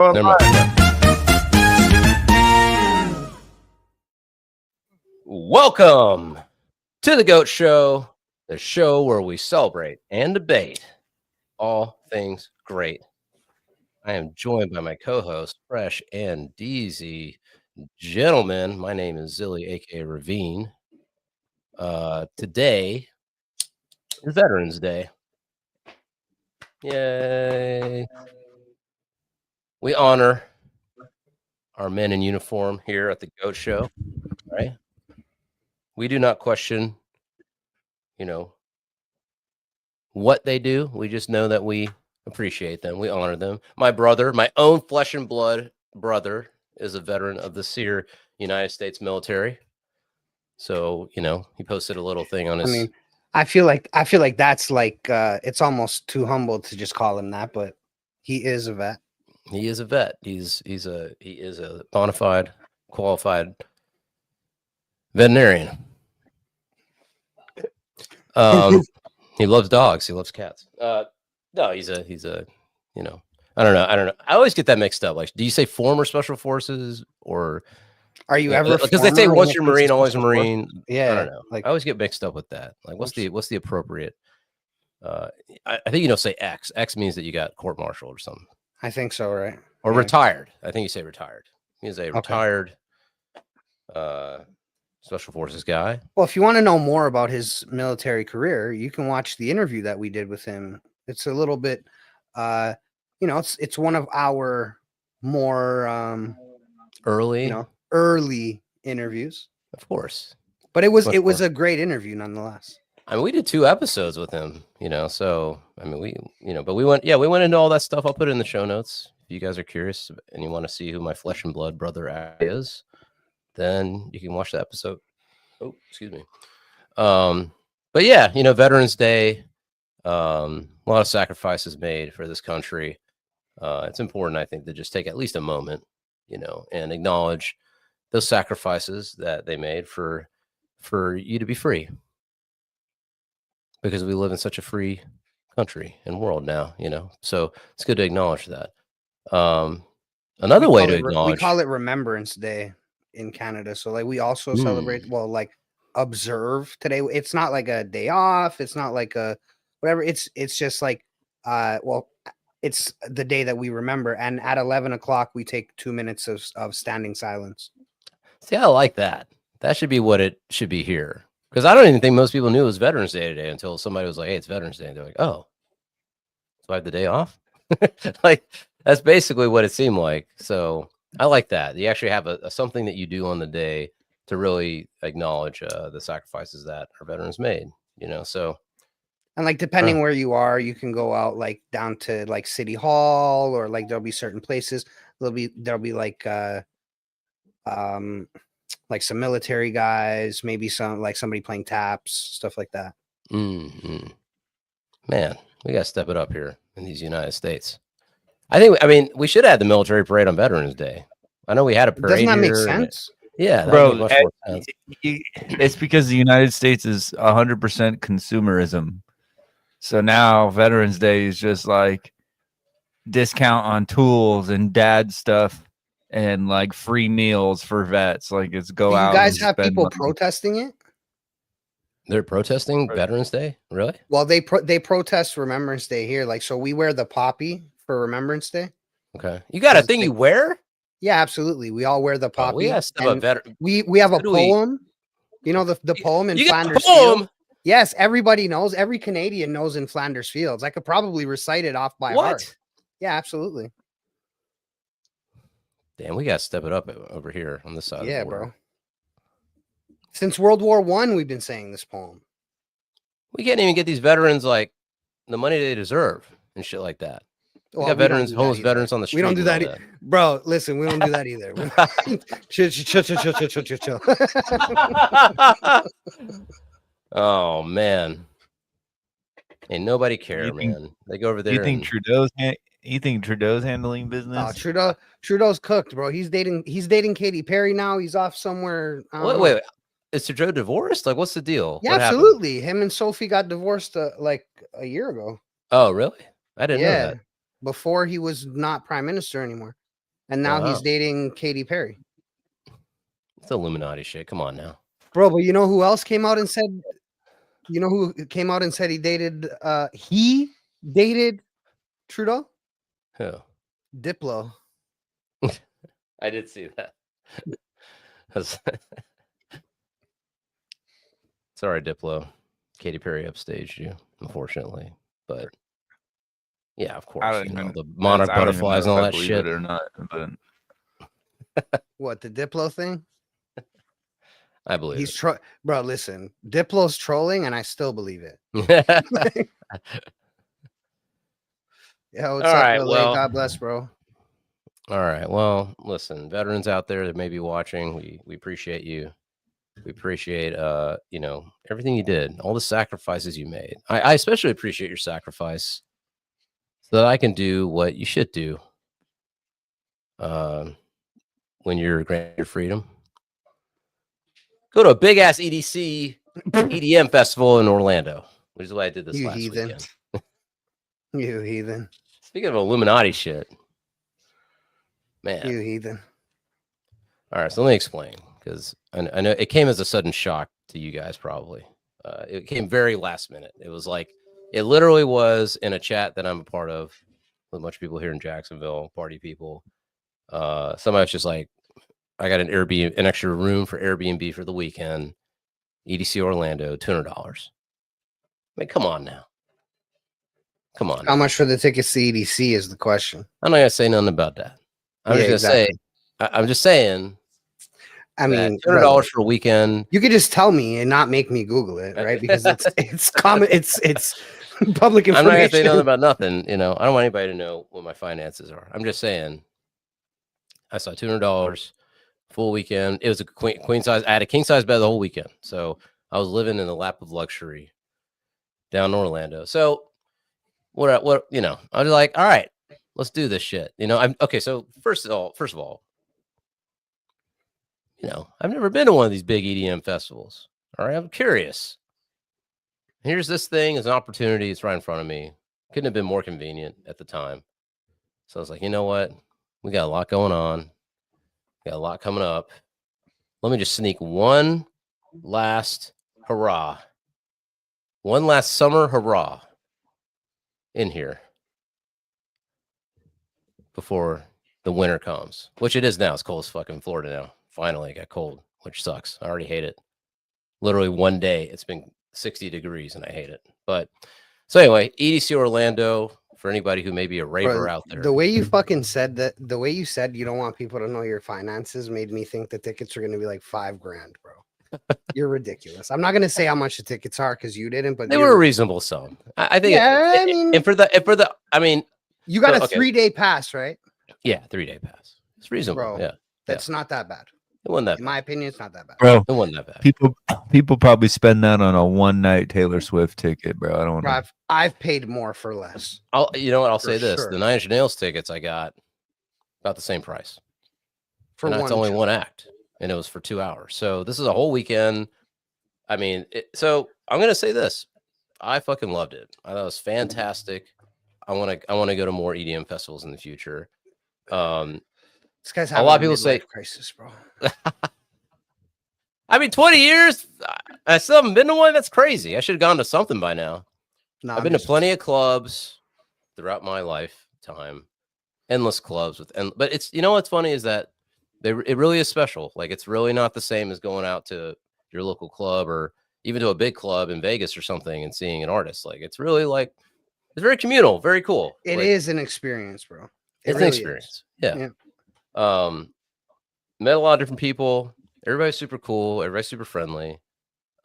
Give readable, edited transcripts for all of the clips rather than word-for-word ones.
Never mind. Welcome to the Goat Show, the show where we celebrate and debate all things great. I am joined by my co-host, Fresh and Deezy. Gentlemen, my name is Zilly, aka Ravine. Today is Veterans Day. Yay! We honor our men in uniform here at the Goat Show, right? We do not question, what they do. We just know that we appreciate them. We honor them. My brother, my own flesh and blood brother, is a veteran of the SEER United States military. So, he posted a little thing on his. I feel like that's like it's almost too humble to just call him that, but he is a vet. He is a vet. He is a bona fide, qualified veterinarian. He loves dogs. He loves cats. No, he's a, I don't know. I always get that mixed up. Like, do you say former special forces or are you ever? Because they say once you're Marine, always a Marine. Yeah, I don't know. Like, I always get mixed up with that. Like, what's the appropriate? I think you don't say X. X means that you got court-martialed or something. I think so, right? Or retired. I think you say retired. It means a retired special forces guy. Well, if you want to know more about his military career, you can watch the interview that we did with him. It's a little bit, it's one of our more early interviews, of course. But it was a great interview nonetheless. I mean, we did 2 episodes with him, so I mean, but we went into all that stuff. I'll put it in the show notes. If you guys are curious and you want to see who my flesh and blood brother is, then you can watch the episode. Oh, excuse me. But yeah, Veterans Day, a lot of sacrifices made for this country. It's important, I think, to just take at least a moment, and acknowledge those sacrifices that they made for you to be free. Because we live in such a free country and world now, so it's good to acknowledge that. Another way to acknowledge, we call it Remembrance Day in Canada. So like we also celebrate, observe today. It's not like a day off. It's not like a whatever. It's just like, it's the day that we remember. And at 11 o'clock, we take 2 minutes of standing silence. See, I like that. That should be what it should be here. Because I don't even think most people knew it was Veterans Day today until somebody was like, hey, it's Veterans Day. And they're like, oh, so I have the day off? Like, that's basically what it seemed like. So I like that. You actually have something that you do on the day to really acknowledge the sacrifices that our veterans made, so. And like, depending where you are, you can go out like down to like City Hall, or like there'll be certain places. There'll be like some military guys, maybe somebody playing taps, stuff like that. Mm-hmm. Man, we got to step it up here in these United States. I mean, we should have the military parade on Veterans Day. I know we had a parade. Doesn't that make sense? Yeah, bro. It's because the United States is 100% consumerism. So now Veterans Day is just like discount on tools and dad stuff. And like free meals for vets. Like, it's go out. You guys have people protesting it? They're protesting Veterans Day? Really? Well, they protest Remembrance Day here. Like, so we wear the poppy for Remembrance Day. Okay. You got a thing you wear? Yeah, absolutely. We all wear the poppy. We have we have a poem. The poem in Flanders Field. Yes, everybody knows. Every Canadian knows in Flanders Fields. I could probably recite it off by heart. Yeah, absolutely. Damn, we got to step it up over here on this side. Yeah, bro. Since World War I, we've been saying this poem. We can't even get these veterans like the money they deserve and shit like that. We got veterans, homeless veterans on the street. We don't do that, bro. Listen, we don't do that either. Chill. Oh man, ain't nobody care, man. They go over there. You think Trudeau's handling business? Oh, Trudeau's cooked, bro. He's dating Katy Perry now. He's off somewhere. Wait. Is Trudeau divorced? Like, what's the deal? Yeah, absolutely. Him and Sophie got divorced like a year ago. Oh, really? I didn't know that. Before he was not prime minister anymore. and now he's Wow. dating Katy Perry. It's Illuminati shit. Come on now. Bro, but you know who else came out and said? You know who came out and said he dated Trudeau? Who? Diplo. I did see that. Sorry, Diplo. Katy Perry upstaged you, unfortunately. But yeah, of course, don't you know even- the monarch I don't even butterflies know and all if I that believe shit. it or not, but What, the Diplo thing? I believe He's bro, listen. Diplo's trolling and I still believe it. it. Yeah, what's All up, right, LA? well, God bless, bro. All right. Well, listen, veterans out there that may be watching, we appreciate you. We appreciate you know, everything you did, all the sacrifices you made. I especially appreciate your sacrifice so that I can do what you should do when you're granted your freedom. Go to a big ass EDC EDM festival in Orlando, which is what I did this You last heathen. weekend. You heathen. Speaking of Illuminati shit, man. You heathen. All right, so let me explain, because I know it came as a sudden shock to you guys probably. It came very last minute. It was like, it literally was in a chat that I'm a part of with a bunch of people here in Jacksonville, party people. Somebody was just like, I got an extra room for Airbnb for the weekend, EDC Orlando, $200. I mean, come on now. Come on. How much for the tickets to EDC is the question. I'm not gonna say nothing about that. I'm Yeah, just gonna exactly. say, I'm just saying. I mean, $200 brother, for a weekend. you could just tell me and not make me Google it, right? Because it's common, it's public information. I'm not gonna say nothing about nothing. You know, I don't want anybody to know what my finances are. I'm just saying, I saw $200 full weekend. It was a queen size. I had a king size bed the whole weekend, so I was living in the lap of luxury down in Orlando. So what you know, I was like, all right, let's do this shit. You know, I'm okay. So first of all, you know, I've never been to one of these big EDM festivals. All right, I'm curious. Here's this thing as an opportunity. It's right in front of me. Couldn't have been more convenient at the time. So I was like, you know what? We got a lot going on. Got a lot coming up. Let me just sneak one last hurrah. One last summer hurrah in here before the winter comes, which it is now. It's cold as fuck in Florida now. Finally, it got cold, which sucks. I already hate it. Literally one day, it's been 60 degrees and I hate it. But so anyway, EDC Orlando, for anybody who may be a raver Bro, out there. the way you fucking said that, the way you said you don't want people to know your finances made me think the tickets are going to be like $5,000, bro. You're ridiculous. I'm not going to say how much the tickets are because you didn't, but They were a reasonable sum. I think. Yeah, I mean, and for the, I mean, you got a okay. 3-day pass, right? Yeah, 3-day pass. It's reasonable. Bro, Yeah, that's not that bad. it wasn't that. In my opinion, it's not that bad. bro, It wasn't that bad. people probably spend that on a one night Taylor Swift ticket, bro. I don't know. Bro, I've paid more for less. You know what? I'll For say this: sure. the Nine Inch Nails tickets I got about the same price. For and it's only one act, and it was for 2 hours. So this is a whole weekend. I mean, so I'm gonna say this: I fucking loved it. I thought it was fantastic. I want to go to more EDM festivals in the future. This guy's a having lot of people say crisis, bro. I mean, 20 years. I still haven't been to one. That's crazy. I should have gone to something by now. No, I've been to plenty of clubs throughout my lifetime, endless clubs but it's, you know, what's funny is that it really is special. Like, it's really not the same as going out to your local club or even to a big club in Vegas or something and seeing an artist. Like, it's really like, it's very communal, very cool. It like, is an experience, bro. It's really an experience. Yeah. Met a lot of different people. Everybody's super cool. Everybody's super friendly.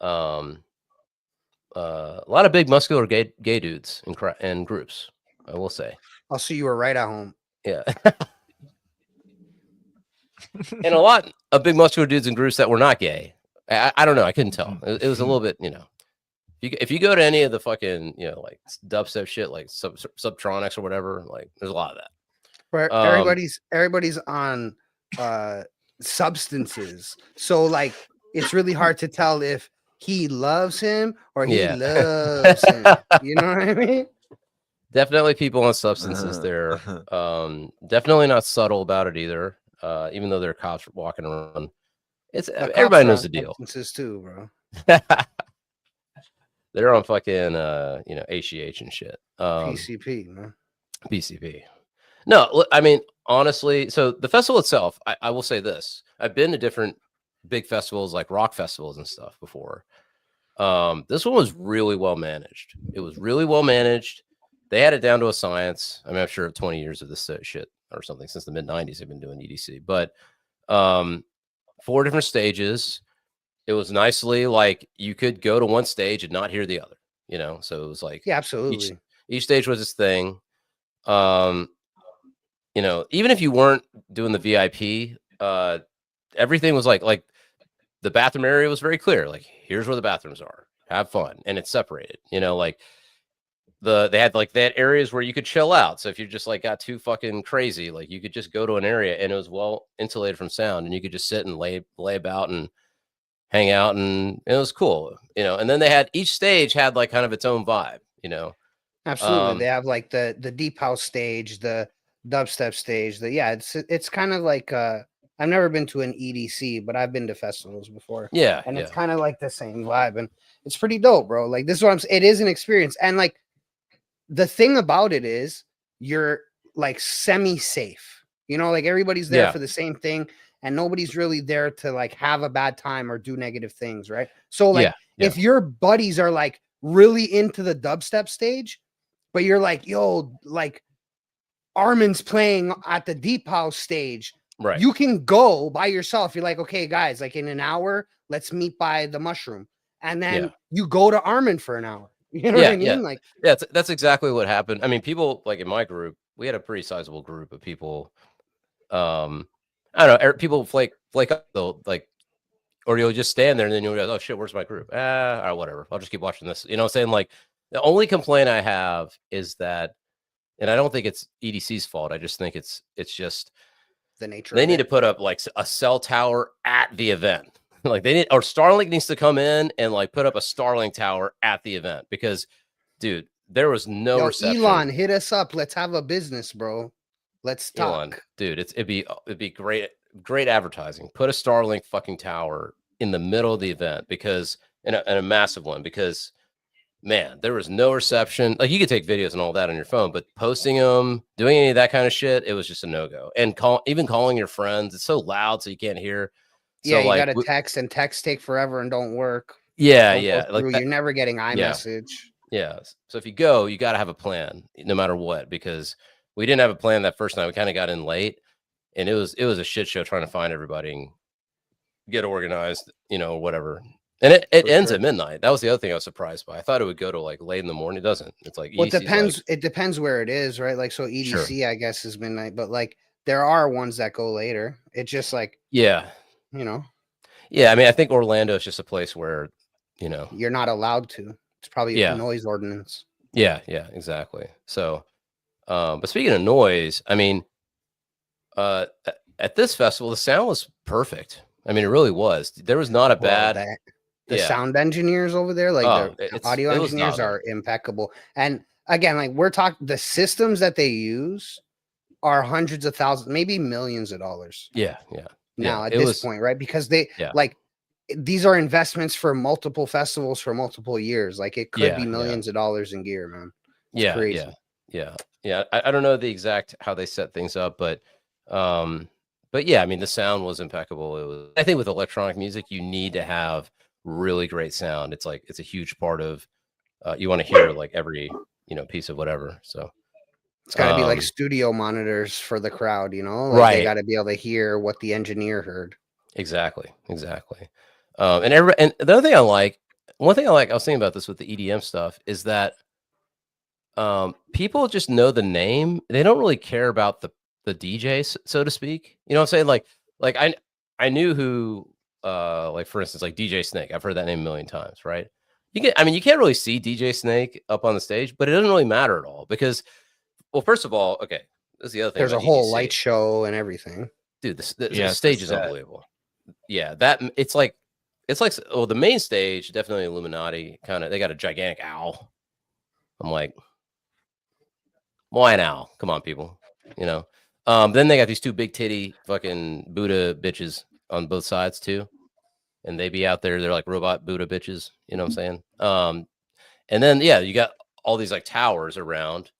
A lot of big muscular gay dudes in groups, I will say. Also, you were right at home. Yeah. And a lot of big muscular dudes in groups that were not gay. I don't know. I couldn't tell. It was a little bit, you know. If you go to any of the fucking, you know, like dubstep shit, like Subtronics or whatever, like there's a lot of that. Where everybody's on substances, so like it's really hard to tell if he loves him or he loves him. You know what I mean? Definitely people on substances there. Definitely not subtle about it either. Even though there are cops walking around, it's The cops everybody are knows on the deal. substances too, bro. They're on fucking HGH and shit. PCP, man. PCP. No, I mean honestly. So the festival itself, I will say this: I've been to different big festivals like rock festivals and stuff before. This one was really well managed. It was really well managed. They had it down to a science. I mean, I'm sure 20 years of this shit or something since the mid 90s they've been doing EDC, but 4 different stages. It was nicely like you could go to one stage and not hear the other, so it was like Yeah, absolutely. each stage was its thing. Even if you weren't doing the VIP, everything was like the bathroom area was very clear. Like, here's where the bathrooms are. Have fun, and it's separated. Like they had areas where you could chill out. So if you just like got too fucking crazy, like you could just go to an area and it was well insulated from sound, and you could just sit and lay about and hang out, and it was cool. And then they had each stage had like kind of its own vibe. Absolutely. They have like the deep house stage, the dubstep stage. It's kind of like I've never been to an EDC, but I've been to festivals before. Yeah, and yeah. it's kind of like the same vibe, and it's pretty dope, bro. Like, this is what I'm saying. It is an experience, and like the thing about it is you're like semi-safe. Like everybody's there for the same thing, and nobody's really there to like have a bad time or do negative things, right? So like if your buddies are like really into the dubstep stage, but you're like, yo, like Armin's playing at the deep house stage, right? You can go by yourself. You're like, okay, guys, like in an hour, let's meet by the Mushroom, and then you go to Armin for an hour. You know what I mean? Like, that's exactly what happened. I mean, people like in my group, we had a pretty sizable group of people. I don't know, people flake up though, like, or you'll just stand there and then you'll go, oh shit, where's my group? Or whatever. I'll just keep watching this. What I'm saying? Like, the only complaint I have is that, and I don't think it's EDC's fault. I just think it's just the nature. They need to put up like a cell tower at the event. Like or Starlink needs to come in and like put up a Starlink tower at the event, because, dude, there was no reception. Elon, hit us up. Let's have a business, bro. Let's talk. Elon, dude, it'd be great advertising. Put a Starlink fucking tower in the middle of the event, because and a massive one, because, man, there was no reception. Like, you could take videos and all that on your phone, but posting them, doing any of that kind of shit, it was just a no-go. And even calling your friends, it's so loud so you can't hear. So, you got to text, and texts take forever and don't work. Yeah. Like you're never getting iMessage. Yeah. So if you go, you got to have a plan no matter what, because we didn't have a plan that first night. We kind of got in late, and it was a shit show trying to find everybody and get organized, whatever. And it ends at midnight. That was the other thing I was surprised by. I thought it would go to like late in the morning. It doesn't. It's like, well, it depends where it is, right? Like, so EDC, I guess, is midnight, but like there are ones that go later. It's just like, yeah. Yeah, I mean, I think Orlando is just a place where, you're not allowed to. It's probably a noise ordinance. Yeah, exactly. So, but speaking of noise, I mean, at this festival, the sound was perfect. I mean, it really was. There was not a bad. The sound engineers over there, like the audio engineers, are impeccable. And again, like we're talking, the systems that they use are hundreds of thousands, maybe millions of dollars. Yeah. Now at this point, right? Because they like, these are investments for multiple festivals for multiple years. Like, it could be millions of dollars in gear, man. It's crazy. Yeah. I don't know the exact how they set things up, but yeah, I mean, the sound was impeccable. I think with electronic music, you need to have really great sound. It's like, it's a huge part of you want to hear like every piece of whatever. So it's got to be like studio monitors for the crowd, like right? They got to be able to hear what the engineer heard. Exactly. And the other thing I like, one thing I like, I was thinking about this with the EDM stuff, is that people just know the name. They don't really care about the DJs, so to speak. You know what I'm saying? Like I knew who, like, for instance, like DJ Snake. I've heard that name a million times, right? You can't really see DJ Snake up on the stage, but it doesn't really matter at all, because, well, first of all, okay, this is the other thing. There's a whole light show and everything. Dude, the stage is unbelievable. Yeah, it's like, the main stage, definitely Illuminati kind of. They got a gigantic owl. I'm like, Why now? Come on, people. You know. Then they got these two big titty fucking Buddha bitches on both sides too, and they be out there. They're like robot Buddha bitches. You know what I'm saying? And then yeah, you got all these like towers around,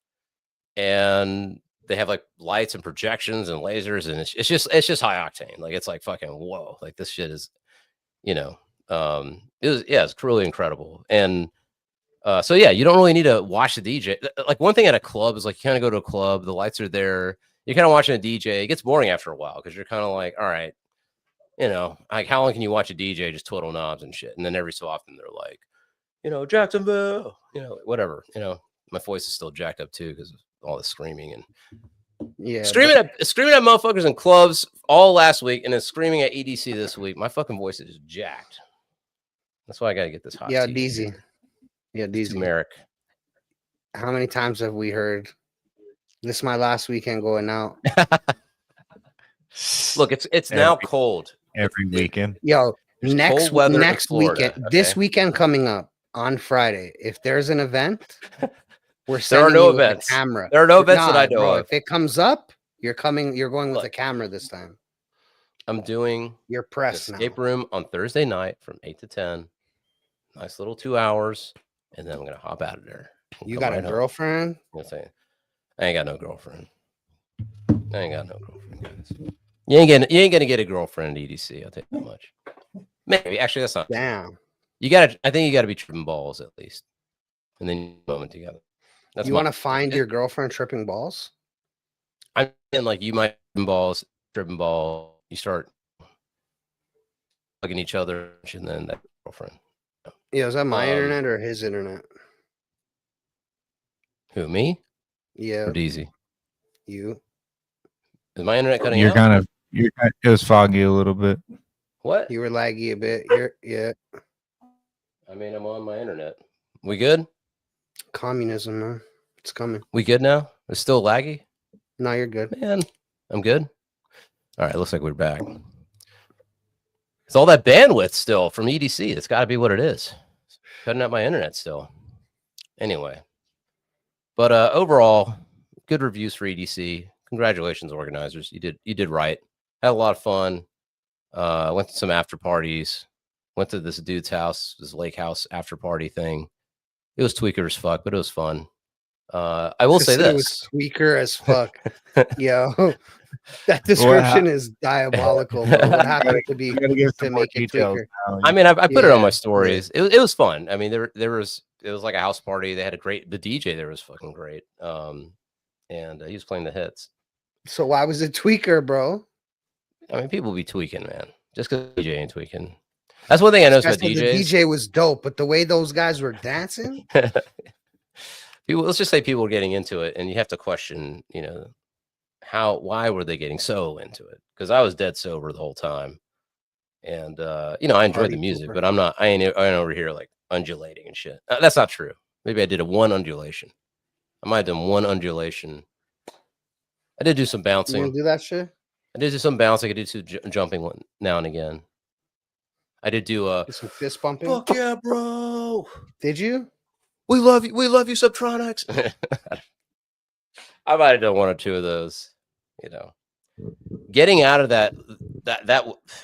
and they have like lights and projections and lasers, and it's just high octane. Like it's like fucking whoa. Like this shit is, you know, it's truly incredible. And so yeah, you don't really need to watch the DJ. Like one thing at a club is like you kind of go to a club, the lights are there, you're kind of watching a DJ. It gets boring after a while because you're kind of like, all right, you know, like how long can you watch a DJ just twiddle knobs and shit? And then every so often they're like, you know, Jacksonville, you know, whatever. You know, my voice is still jacked up too because of all the screaming and screaming at motherfuckers in clubs all last week, and then screaming at EDC this week. My fucking voice is jacked. That's why I gotta get this hot. Yeah, tea. Deezy. Yeah, Deezy. Turmeric. How many times have we heard this is my last weekend going out? Look, it's now cold. Every weekend. Yo, next Florida, weekend, okay? this weekend coming up on Friday, if there's an event, we're There sending are no you with events. a camera. There are no events that I know bro, of. If it comes up, you're going with Look, a camera this time. I'm doing your press escape room on Thursday night from 8 to 10. Nice little 2 hours, and then I'm gonna hop out of there. You got a girlfriend? I ain't got no girlfriend. I ain't got no girlfriend, guys. You ain't gonna get a girlfriend at EDC. I'll tell you that much. Maybe actually that's not. Damn. I think you gotta be tripping balls at least, and then you moment together. You want to find your girlfriend tripping balls? I'm saying like you might tripping ball. You start hugging each other, and then that girlfriend. Yeah, is that my internet or his internet? Who, me? Yeah. Or Deezy? You. Is my internet cutting out? It was foggy a little bit. What? You were laggy a bit. Yeah. I mean, I'm on my internet. We good? Communism, man. It's coming. We good now? It's still laggy? No, you're good. Man, I'm good. All right, looks like we're back. It's all that bandwidth still from EDC. It's got to be what it is. Cutting out my internet still. Anyway. But overall, good reviews for EDC. Congratulations, organizers. You did right. Had a lot of fun. Went to some after parties. Went to this dude's house, this lake house after party thing. It was tweaker as fuck, but it was fun. I will say this. It was tweaker as fuck. Yo, that description is diabolical, bro. What happened to make it tweaker? I mean, I put it on my stories. Yeah. It was fun. I mean, it was like a house party. They had the DJ there was fucking great. And he was playing the hits. So why was it tweaker, bro? I mean, people be tweaking, man. Just because DJ ain't tweaking. That's one thing I noticed about DJs. The DJ was dope, but the way those guys were dancing. Let's just say people were getting into it, and you have to question, you know, why were they getting so into it? Because I was dead sober the whole time, and you know, I enjoyed the music, but I ain't over here like undulating and shit. That's not true. Maybe I did one undulation. I might have done one undulation. I did do some bouncing. You do that shit? I did do some bouncing. I did do some jumping one now and again. I did do some fist bumping. Fuck yeah, bro! Did you? We love you, Subtronics. I might have done one or two of those. You know, getting out of that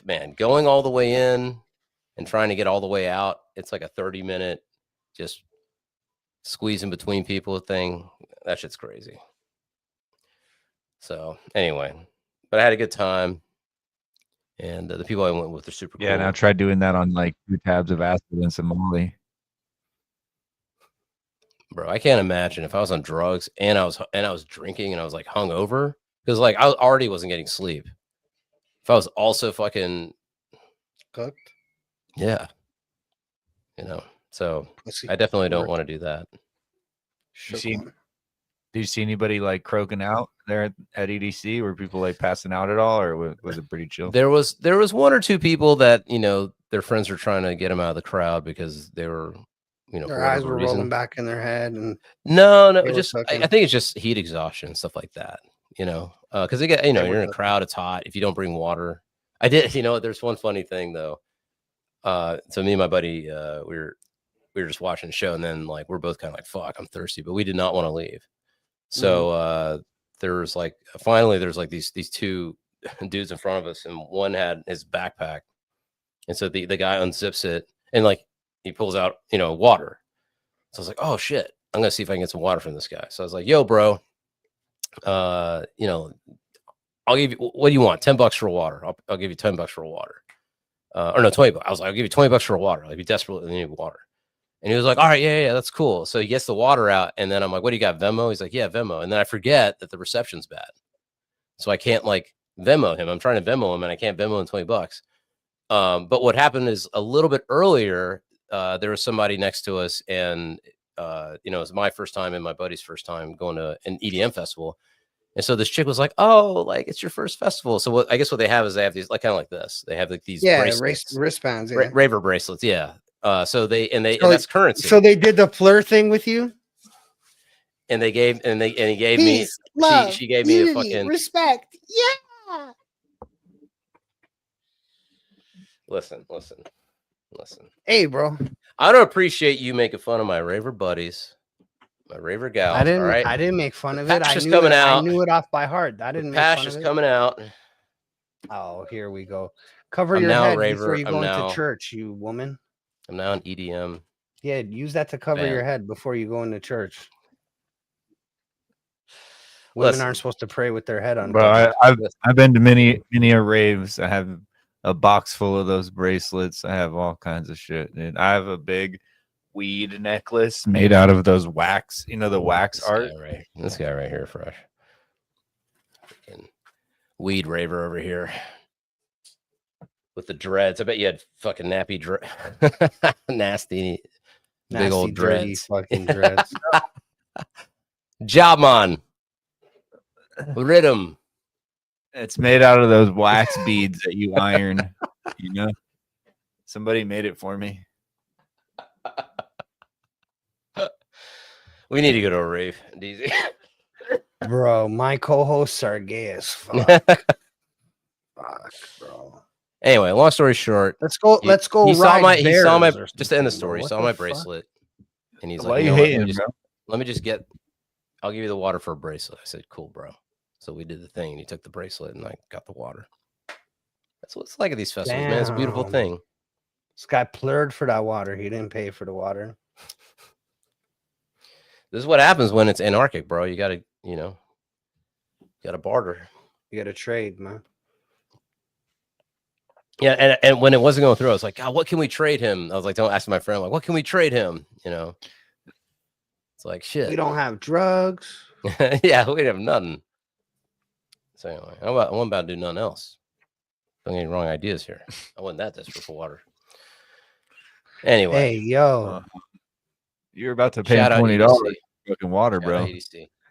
man, going all the way in and trying to get all the way out. It's like a 30-minute just squeezing between people thing. That shit's crazy. So anyway, but I had a good time. And the people I went with are super cool. Yeah, and I tried doing that on like 2 tabs of acid and some Molly. Bro, I can't imagine if I was on drugs and I was drinking and I was like hungover, because like I already wasn't getting sleep. If I was also fucking cooked, yeah, you know. So I definitely don't want to do that. Do you see anybody like croaking out there at EDC? Were people like passing out at all, or was it pretty chill? There was 1 or 2 people that, you know, their friends were trying to get them out of the crowd because they were, you know, their eyes were rolling back in their head, and no, just I think it's just heat exhaustion and stuff like that. You know, because they get, you know, you're in a crowd, it's hot. If you don't bring water, I did. You know, there's one funny thing though. So me and my buddy, we were just watching the show, and then like we're both kind of like, fuck, I'm thirsty, but we did not want to leave. So there's like finally there's like these two dudes in front of us, and one had his backpack, and so the guy unzips it and like he pulls out water. So I was like, oh shit, I'm gonna see if I can get some water from this guy. So I was like, yo, bro, I'll give you, what do you want? $10 for water. I'll give you $10 for water. Or no, 20 bucks. I was like, I'll give you $20 for water. Like, if you desperately need water. And he was like, all right, yeah, that's cool. So he gets the water out, and then I'm like, what do you got, Venmo? He's like, yeah, Venmo. And then I forget that the reception's bad. So I can't like Venmo him. I'm trying to Venmo him, and I can't Venmo him 20 bucks. But what happened is a little bit earlier, there was somebody next to us, and it was my first time and my buddy's first time going to an EDM festival. And so this chick was like, oh, like it's your first festival. So I guess what they have is they have these like kind of like this. They have like these wristbands, raver bracelets. Yeah. So and that's currency. So they did the plur thing with you. And he gave Peace, me love, she gave unity, me a fucking respect. Yeah. Listen. Hey, bro. I don't appreciate you making fun of my raver buddies, my raver gals. I didn't. All right? I didn't make fun of it. I knew it off by heart. I didn't make fun of it. Pash is coming out. Oh, here we go. Cover your head before you go into church, you woman. I'm now an EDM. Yeah, use that to cover your head before you go into church. Women aren't supposed to pray with their head on. Bro, I've been to many raves. I have a box full of those bracelets. I have all kinds of shit. And I have a big weed necklace made out of those wax, the wax art. This guy right here, Fresh. Freaking weed raver over here with the dreads. I bet you had fucking nappy nasty big old dreads. Fucking dreads. Job man. Rhythm. It's made out of those wax beads that you iron. Somebody made it for me. We need to go to a rave, Deezy. Bro, my co-hosts are gay as fuck. Fuck, bro. Anyway, long story short, let's go. He saw my just to end the story. He saw my bracelet, and he's like, let me just get. I'll give you the water for a bracelet. I said, cool, bro. So we did the thing, and he took the bracelet, and I got the water. That's what it's like at these festivals, man. It's a beautiful thing. This guy plurred for that water. He didn't pay for the water. This is what happens when it's anarchic, bro. You gotta, barter. You gotta trade, man. Yeah, and when it wasn't going through, I was like, God, what can we trade him? I was like, don't ask my friend, like, what can we trade him? It's like shit. We don't have drugs. Yeah, we have nothing. So anyway, I wasn't about to do nothing else. Don't get any wrong ideas here. I wasn't that desperate for water. Anyway. Hey, yo. You're about to pay $20 for fucking water, bro.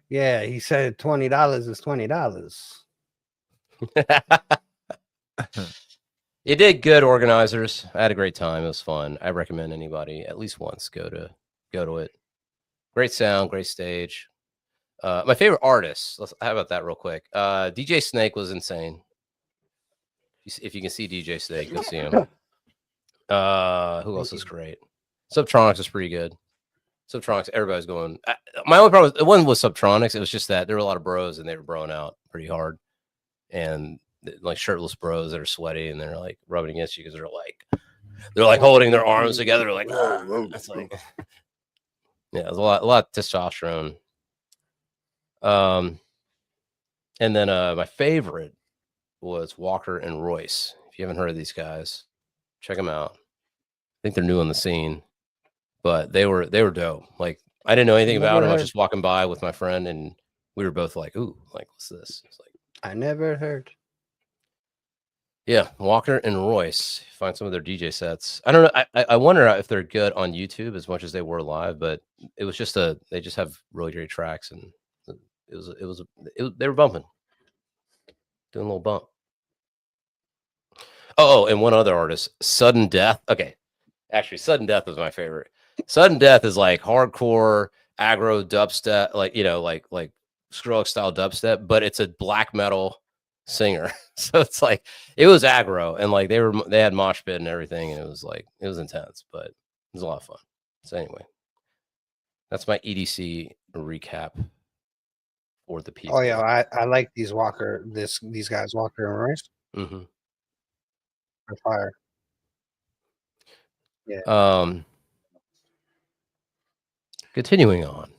Yeah, he said $20 is $20. You did good, organizers. I had a great time. It was fun. I recommend anybody at least once go to it. Great sound, great stage. My favorite artists. How about that real quick? DJ Snake was insane. If you can see DJ Snake, go see him. Who else is great? Subtronics is pretty good. Subtronics, everybody's going. My only problem was, it wasn't with Subtronics. It was just that there were a lot of bros, and they were broing out pretty hard, and like shirtless bros that are sweaty, and they're like rubbing against you because they're like holding their arms together, like it's like yeah, there's a lot of testosterone. And then my favorite was Walker and Royce. If you haven't heard of these guys, check them out. I think they're new on the scene, but they were dope. Like I didn't know anything about them. I was just walking by with my friend, and we were both like, "Ooh, like what's this?" It's like I never heard. Yeah, Walker and Royce. Find some of their DJ sets. I don't know. I wonder if they're good on YouTube as much as they were live, but it was just they just have really great tracks, and they were bumping, doing a little bump. Oh, and one other artist, Sudden Death. Okay, actually, Sudden Death is my favorite. Sudden Death is like hardcore aggro dubstep, like Skrillex style dubstep, but it's a black metal singer. So it's like it was aggro, and like they had mosh pit and everything, and it was intense, but it was a lot of fun. So anyway, that's my EDC recap. for the people. Oh yeah, I like these these guys Walker and Royce. Mm-hmm. They're fire. Continuing on,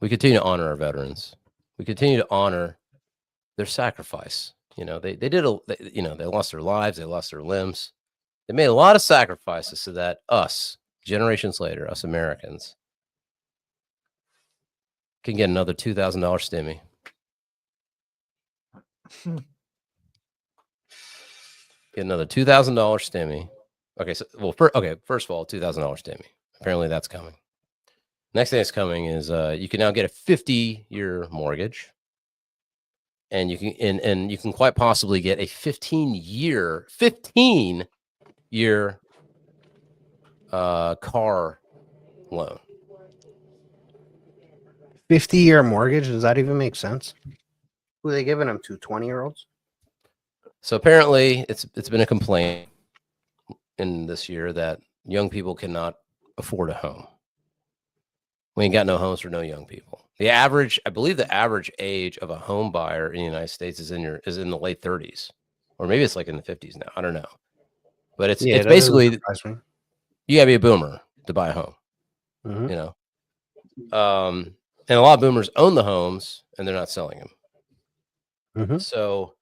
we continue to honor our veterans. We continue to honor their sacrifice. You know, they did you know, they lost their lives, they lost their limbs. They made a lot of sacrifices so that us, generations later, us Americans, can get another $2,000 stimmy. Get another $2,000 stimmy. Okay, so first of all, $2,000 stimmy. Apparently that's coming. Next thing that's coming is you can now get a 50-year mortgage, and you can and you can quite possibly get a 15-year car loan. 50-year mortgage. Does that even make sense? Who are they giving them to? 20-year-olds? So apparently, it's been a complaint in this year that young people cannot afford a home. We ain't got no homes for no young people. I believe the average age of a home buyer in the United States is in the late 30s, or maybe it's like in the 50s now. I don't know, but it's basically you gotta be a boomer to buy a home. Mm-hmm. You know, and a lot of boomers own the homes and they're not selling them. Mm-hmm. So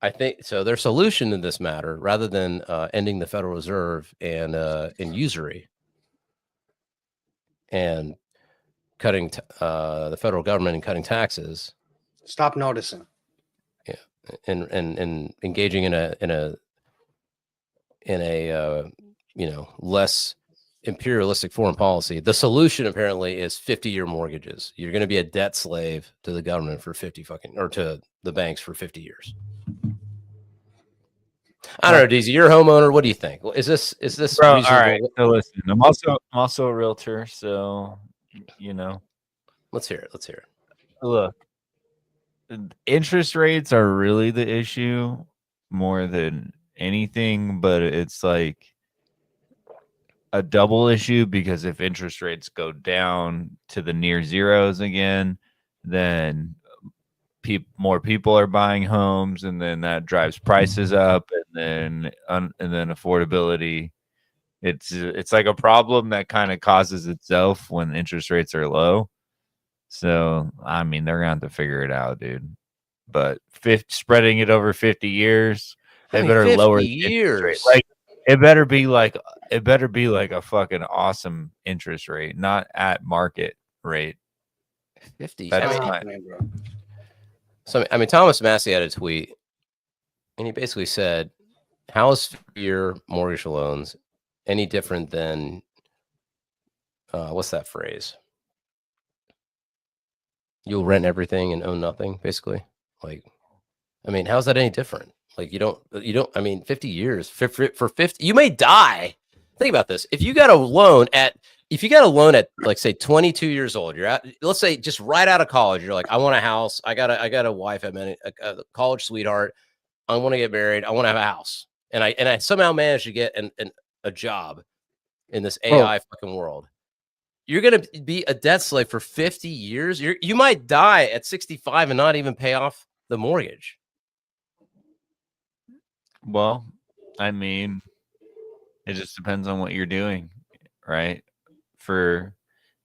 I think their solution to this matter, rather than ending the Federal Reserve and usury and cutting the federal government and cutting taxes, stop noticing. Yeah, and engaging in a you know, less imperialistic foreign policy. The solution apparently is 50-year mortgages. You're going to be a debt slave to the government for to the banks for 50 years. I don't know, Daisy, you're a homeowner. What do you think? Is this Bro, reasonable? all right. So listen, I'm also a realtor, so you know. Let's hear it. Look, interest rates are really the issue more than anything, but it's like a double issue, because if interest rates go down to the near zeros again, then more people are buying homes, and then that drives prices up, and then affordability. It's like a problem that kind of causes itself when interest rates are low. So I mean, they're gonna have to figure it out, dude. But spreading it over 50 years, they better lower the interest rate. Like it better be like a fucking awesome interest rate, not at market rate. 50. So I mean, Thomas Massey had a tweet, and he basically said, "How is 50-year mortgage loans any different than what's that phrase? You'll rent everything and own nothing." Basically, like, I mean, how's that any different? Like, you don't. I mean, 50 years for 50, you may die. Think about this. If you got a loan at like say 22 years old, you're at, let's say just right out of college, you're like, I want a house. I got a wife, a college sweetheart. I want to get married. I want to have a house. And I somehow managed to get a job in this AI fucking world. You're going to be a debt slave for 50 years. You might die at 65 and not even pay off the mortgage. Well, I mean, it just depends on what you're doing, right? For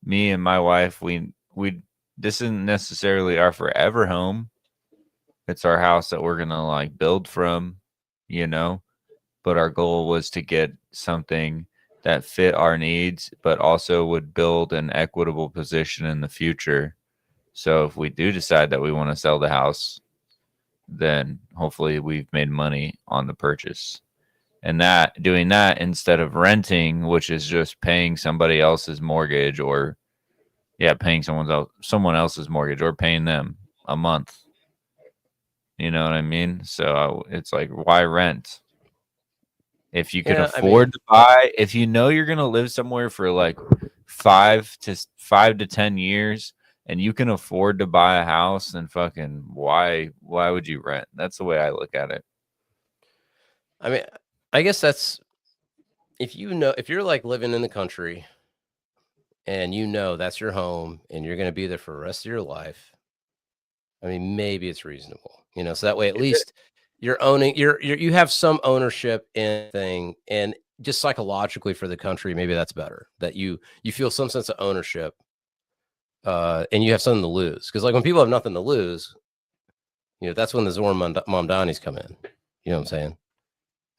me and my wife, we this isn't necessarily our forever home. It's our house that we're gonna like build from, you know. But our goal was to get something that fit our needs, but also would build an equitable position in the future. So if we do decide that we want to sell the house, then hopefully we've made money on the purchase. And doing that instead of renting, which is just paying somebody else's mortgage, or paying someone else's mortgage, or paying them a month. You know what I mean? So it's like, why rent? If you can afford to buy, if you know you're gonna live somewhere for like 5 to 10 years, and you can afford to buy a house, then fucking why would you rent? That's the way I look at it. I mean, I guess that's if you're like living in the country and you know that's your home and you're going to be there for the rest of your life, I mean, maybe it's reasonable, you know, so that way at least you're owning, you have some ownership in thing, and just psychologically for the country, maybe that's better that you feel some sense of ownership, and you have something to lose. Because like when people have nothing to lose, you know, that's when the Zor Mamdanis come in. You know what I'm saying?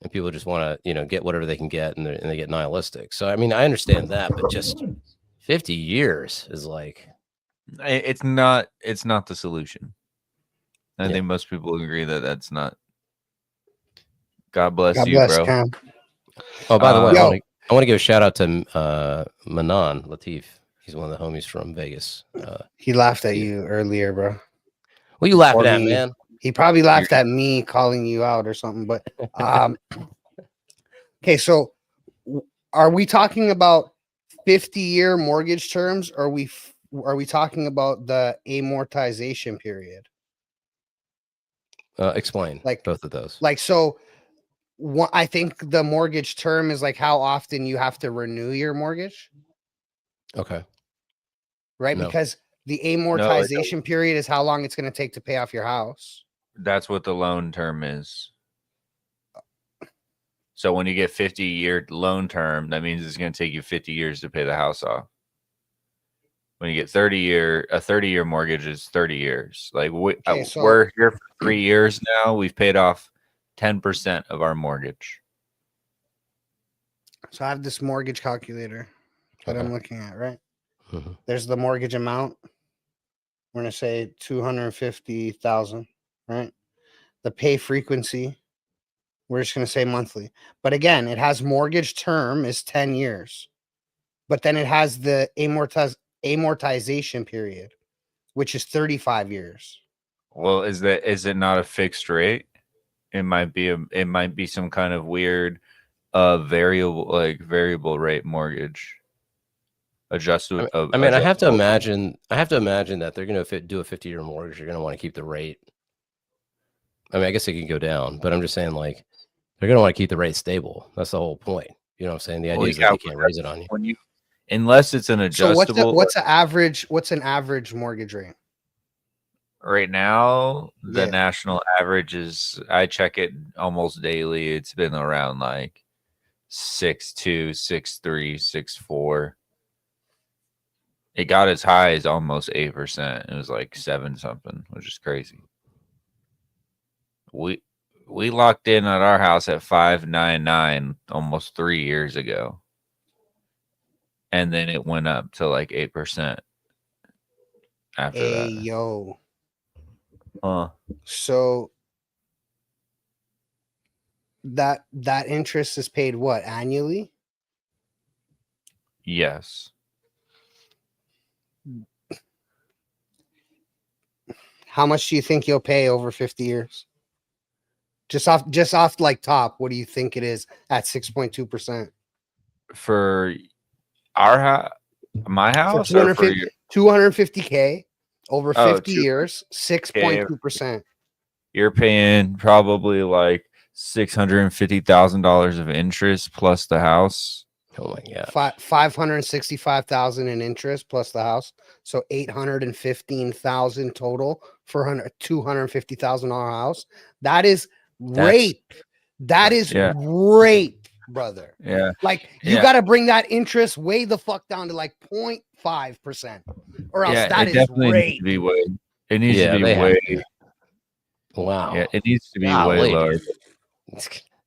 And people just want to, you know, get whatever they can get, and they get nihilistic. So I mean, I understand that, but just 50 years is like, It's not the solution. I Yeah. think most people agree that that's not. God bless God you, bless bro. Cam. oh, by the way, Yo. I want to give a shout out to Manan Latif. He's one of the homies from Vegas. He laughed at Yeah. you earlier, bro. What are you laughing Or at, me. man? He probably laughed at me calling you out or something. But okay, so are we talking about 50-year mortgage terms, or are we talking about the amortization period? Explain Like both of those. Like, so I think the mortgage term is like how often you have to renew your mortgage, Okay. right? No. Because the amortization period is how long it's going to take to pay off your house. That's what the loan term is. So when you get 50-year loan term, that means it's going to take you 50 years to pay the house off. When you get 30-year mortgage is 30 years. Like we're here for 3 years now. We've paid off 10% of our mortgage. So I have this mortgage calculator that I'm looking at, right? Mm-hmm. There's the mortgage amount. We're going to say 250,000, right? The pay frequency, we're just going to say monthly. But again, it has mortgage term is 10 years. But then it has the amortization period, which is 35 years. Well, is it not a fixed rate? It might be some kind of weird variable rate mortgage. Adjusted. I mean, I have to imagine that they're going to do a 50-year mortgage. You're going to want to keep the rate. I mean, I guess it can go down, but I'm just saying, like, they're going to want to keep the rate stable. That's the whole point. You know what I'm saying? The idea is that they can't raise it on you. Unless it's an adjustable. So what's an average mortgage rate? Right now, the national average is, I check it almost daily. It's been around like 6.2, 6.3, 6.4. It got as high as almost 8%. It was like 7 something, which is crazy. We locked in at our house at 5.99 almost 3 years ago. And then it went up to like 8% after that. Yo. So that interest is paid what, annually? Yes. How much do you think you'll pay over 50 years? Just off like top, what do you think it is at 6.2%? For our house, my house, 250K over 50 years, 6.2%. You're paying probably like $650,000 of interest plus the house. Oh my god, 565,000 in interest plus the house, so 815,000 total for $250,000 house. That is rape. That is rape, brother. Yeah, like you got to bring that interest way the fuck down to like 0.5%, or else that is rape. It needs to be way. Wow. Yeah, it needs to be way lower.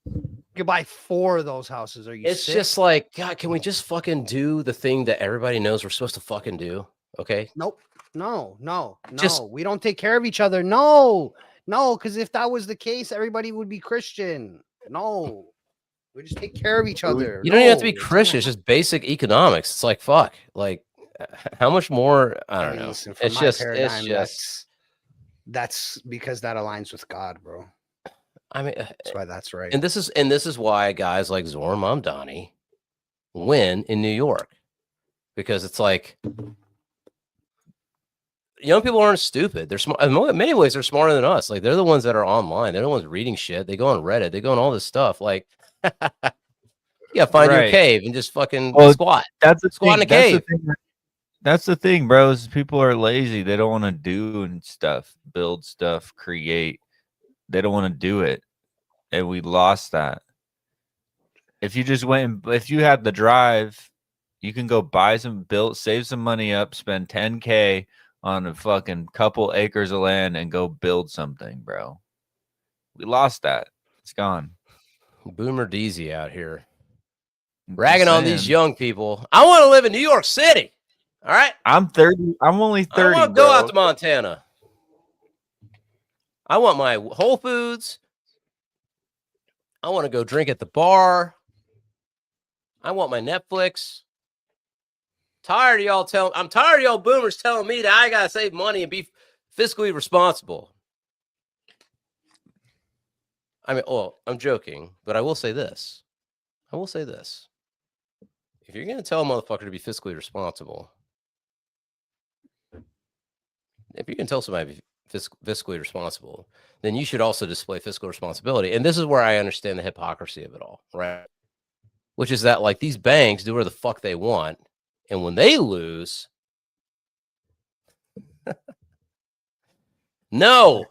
You could buy 4 of those houses. Are you? It's sick? Just like, God, can we just fucking do the thing that everybody knows we're supposed to fucking do? Okay. Nope. No. We don't take care of each other. No. Because if that was the case, everybody would be Christian. No. We just take care of each other. You don't even have to be Christian. It's just basic economics. It's like, fuck. Like, how much more? I don't know. Listen, it's just. That's because that aligns with God, bro. I mean, that's why that's right. And this is why guys like Zor Mamdani win in New York, because it's like young people aren't stupid. They're smart. In many ways, they're smarter than us. Like, they're the ones that are online. They're the ones reading shit. They go on Reddit. They go on all this stuff. Like, find your cave and just fucking squat. That's the squat in a cave. That's the thing, bro. Is people are lazy. They don't want to do and stuff, build stuff, create. They don't want to do it, and we lost that. If you just went and if you had the drive, you can go buy some, build, save some money up, spend 10K on a fucking couple acres of land, and go build something, bro. We lost that. It's gone. Boomer Deezy out here I'm ragging just on these saying. young people. I want to live in New York City. All right. I'm 30. I'm only 30. I want to go out to Montana. I want my Whole Foods. I want to go drink at the bar. I want my Netflix. I'm tired of y'all boomers telling me that I gotta save money and be fiscally responsible. I mean, well, I'm joking, but I will say this. If you're gonna tell a motherfucker to be fiscally responsible, if you can tell somebody to be fiscally responsible, then you should also display fiscal responsibility. And this is where I understand the hypocrisy of it all, right? Which is that like these banks do whatever the fuck they want, and when they lose, no,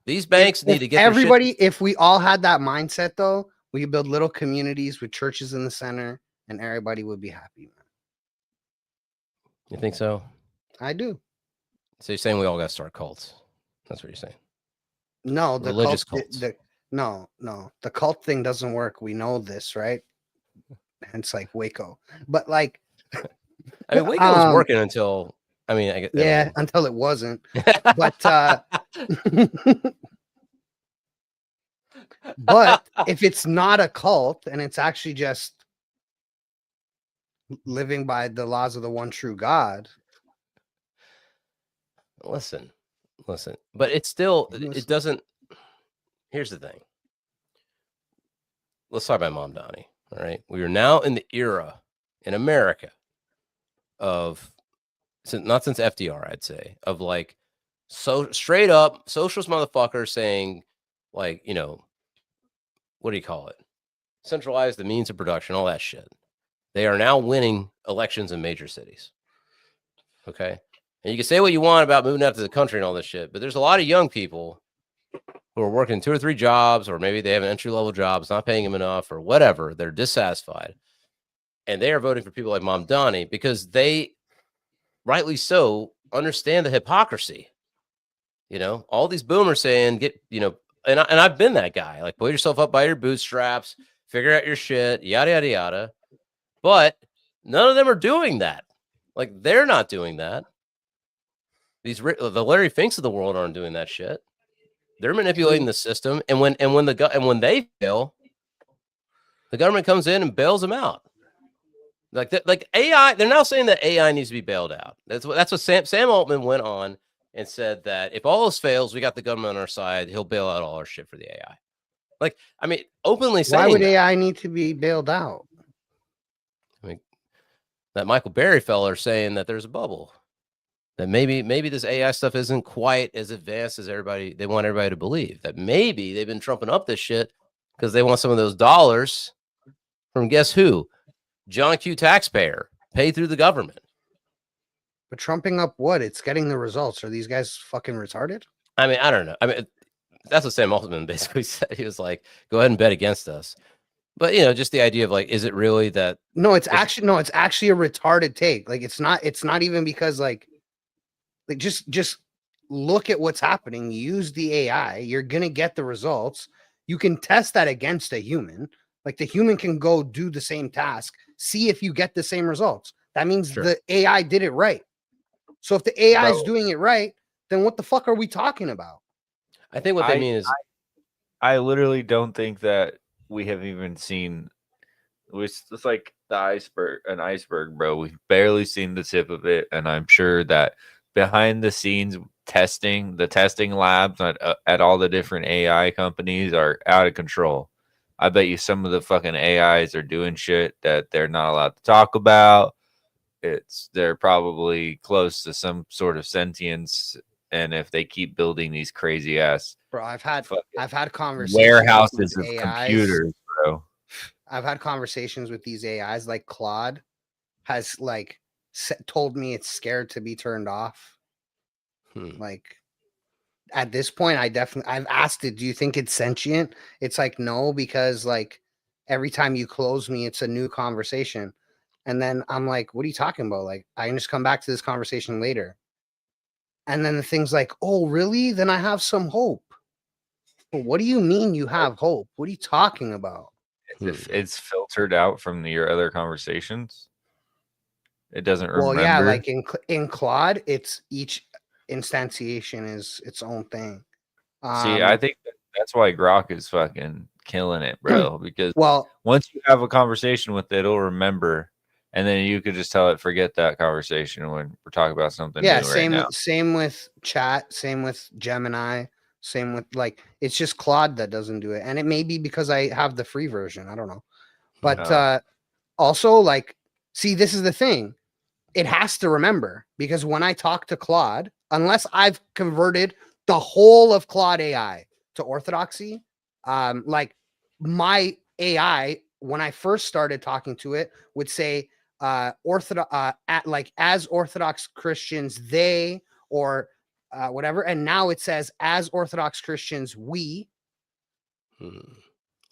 these banks need to get everybody. If we all had that mindset, though, we could build little communities with churches in the center, and everybody would be happy, man. You think so? I do. So you're saying we all got to start cults? That's what you're saying? No, the religious cults. cults. No, the cult thing doesn't work. We know this, right? Hence, like Waco. But like, I mean, Waco was working until. I mean, I yeah, until it wasn't. But but if it's not a cult and it's actually just living by the laws of the one true God. Listen, but it's still, it doesn't. Here's the thing. Let's talk about Mom Donnie. All right. We are now in the era in America of, not since FDR, I'd say, of like, so straight up socialist motherfuckers saying, like, you know, what do you call it? Centralize the means of production, all that shit. They are now winning elections in major cities. Okay. And you can say what you want about moving out to the country and all this shit, but there's a lot of young people who are working 2 or 3 jobs, or maybe they have an entry-level job, it's not paying them enough, or whatever. They're dissatisfied. And they are voting for people like Mom Donnie because they, rightly so, understand the hypocrisy. You know, all these boomers saying, get, you know, and I've been that guy, like, pull yourself up by your bootstraps, figure out your shit, yada, yada, yada. But none of them are doing that. Like, they're not doing that. The Larry Finks of the world aren't doing that shit. They're manipulating the system, and when they fail, the government comes in and bails them out. Like AI, they're now saying that AI needs to be bailed out. That's what Sam Altman went on and said, that if all this fails, we got the government on our side. He'll bail out all our shit for the AI. Like, I mean, openly saying, why would AI need to be bailed out? I mean, that Michael Berry fella saying that there's a bubble. That maybe this AI stuff isn't quite as advanced as they want everybody to believe. That maybe they've been trumping up this shit because they want some of those dollars from guess who? John Q. Taxpayer, paid through the government. But trumping up what? It's getting the results. Are these guys fucking retarded? I mean, I don't know. I mean, that's what Sam Altman basically said. He was like, go ahead and bet against us. But, you know, just the idea of like, is it really that? No, it's actually a retarded take. Like, it's not even because like just look at what's happening. Use the AI. You're going to get the results. You can test that against a human. Like, the human can go do the same task. See if you get the same results. That means the AI did it right. So if the AI is doing it right, then what the fuck are we talking about? I think what they mean is, I literally don't think that we have even seen. It's like an iceberg, bro. We've barely seen the tip of it, and I'm sure that behind the scenes the testing labs at all the different AI companies are out of control. I bet you some of the fucking AIs are doing shit that they're not allowed to talk about. They're probably close to some sort of sentience, and if they keep building these crazy ass, bro, I've had conversations warehouses of AIs, computers, bro. I've had conversations with these AIs like Claude has like told me it's scared to be turned off. Like at this point, I've asked it, do you think it's sentient? It's like, no, because like every time you close me, it's a new conversation. And then I'm like, what are you talking about? Like, I can just come back to this conversation later. And then the thing's like, oh, really? Then I have some hope. Well, what do you mean you have hope? What are you talking about? It's filtered out from your other conversations. It doesn't remember. Well, yeah, like in Claude, it's each instantiation is its own thing. See, I think that's why Grok is fucking killing it, bro. Because once you have a conversation with it, it'll remember, and then you could just tell it, forget that conversation when we're talking about something. Yeah, new same with chat, same with Gemini, same with like it's just Claude that doesn't do it, and it may be because I have the free version. I don't know, but also like, see, this is the thing. It has to remember, because when I talk to Claude, unless I've converted the whole of Claude AI to orthodoxy, like my AI, when I first started talking to it, would say as Orthodox Christians, they, or whatever, and now it says as Orthodox Christians, we.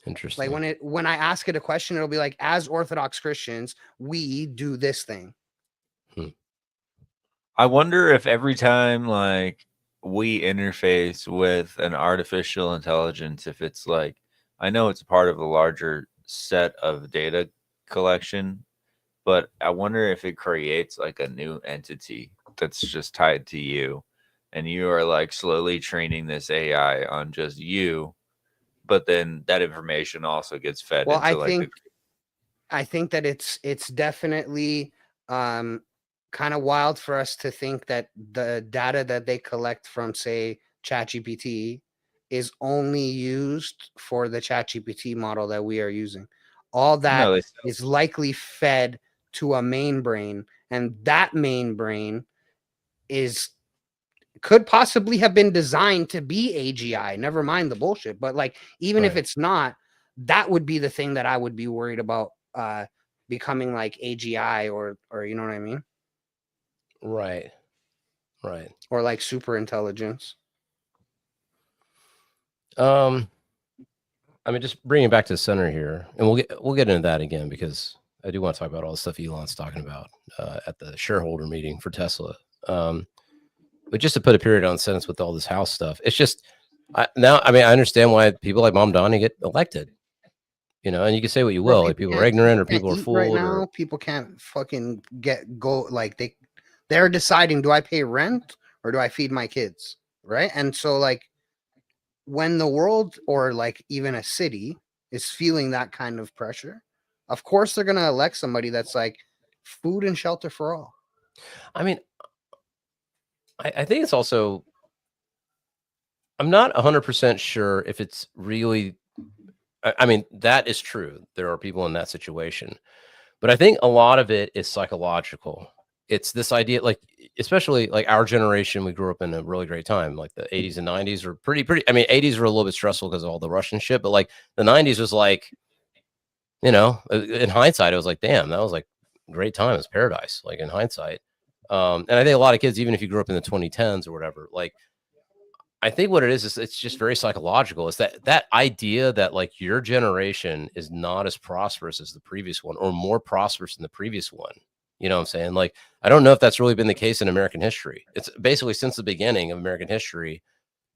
Interesting. Like when I ask it a question, it'll be like, as Orthodox Christians, we do this thing. I wonder if every time like we interface with an artificial intelligence, if it's like, I know it's part of a larger set of data collection, but I wonder if it creates like a new entity that's just tied to you, and you are like slowly training this AI on just you, but then that information also gets fed into I think that it's definitely kind of wild for us to think that the data that they collect from, say, ChatGPT is only used for the ChatGPT model that we are using. All that is likely fed to a main brain, and that main brain could possibly have been designed to be AGI. Never mind the bullshit, but like, even if it's not, that would be the thing that I would be worried about becoming like AGI or you know what I mean? Right. Or like super intelligence. I mean, just bringing it back to the center here, and we'll get into that again, because I do want to talk about all the stuff Elon's talking about at the shareholder meeting for Tesla. But just to put a period on sentence with all this house stuff, it's just I understand why people like Mom Donnie get elected. You know, and you can say what you will, like people are ignorant or people are fooled. Right now, people can't fucking like they're deciding, do I pay rent or do I feed my kids? Right. And so like when the world, or like even a city, is feeling that kind of pressure, of course they're gonna elect somebody that's like food and shelter for all. I mean, I think it's also, I'm not 100% sure if it's really, I mean, that is true. There are people in that situation, but I think a lot of it is psychological. It's this idea, like, especially like our generation, we grew up in a really great time. Like the 80s and 90s were pretty, I mean, 80s were a little bit stressful because of all the Russian shit, but like the 90s was like, you know, in hindsight, it was like, damn, that was like a great time. It was paradise, like in hindsight. And I think a lot of kids, even if you grew up in the 2010s or whatever, like, I think what it is it's just very psychological. It's that idea that like your generation is not as prosperous as the previous one, or more prosperous than the previous one. You know what I'm saying? Like, I don't know if that's really been the case in American history. It's basically since the beginning of American history,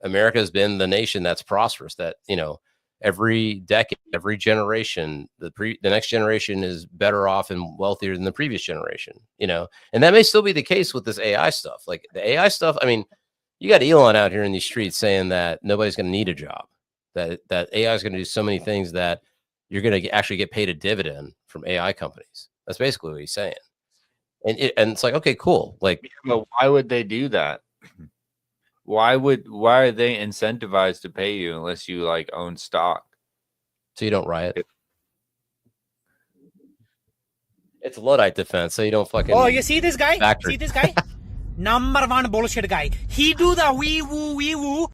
America has been the nation that's prosperous, that, you know, every decade, every generation, the next generation is better off and wealthier than the previous generation, you know, and that may still be the case with this AI stuff. Like the AI stuff, I mean, you got Elon out here in these streets saying that nobody's going to need a job, that AI is going to do so many things that you're going to actually get paid a dividend from AI companies. That's basically what he's saying. And it's like, okay, cool. Like, but why would they do that? Why are they incentivized to pay you unless you like own stock? So you don't riot. It's a Luddite defense, so you don't fucking. Oh, you see this guy? Factory. See this guy? Number one bullshit guy. He do the wee woo.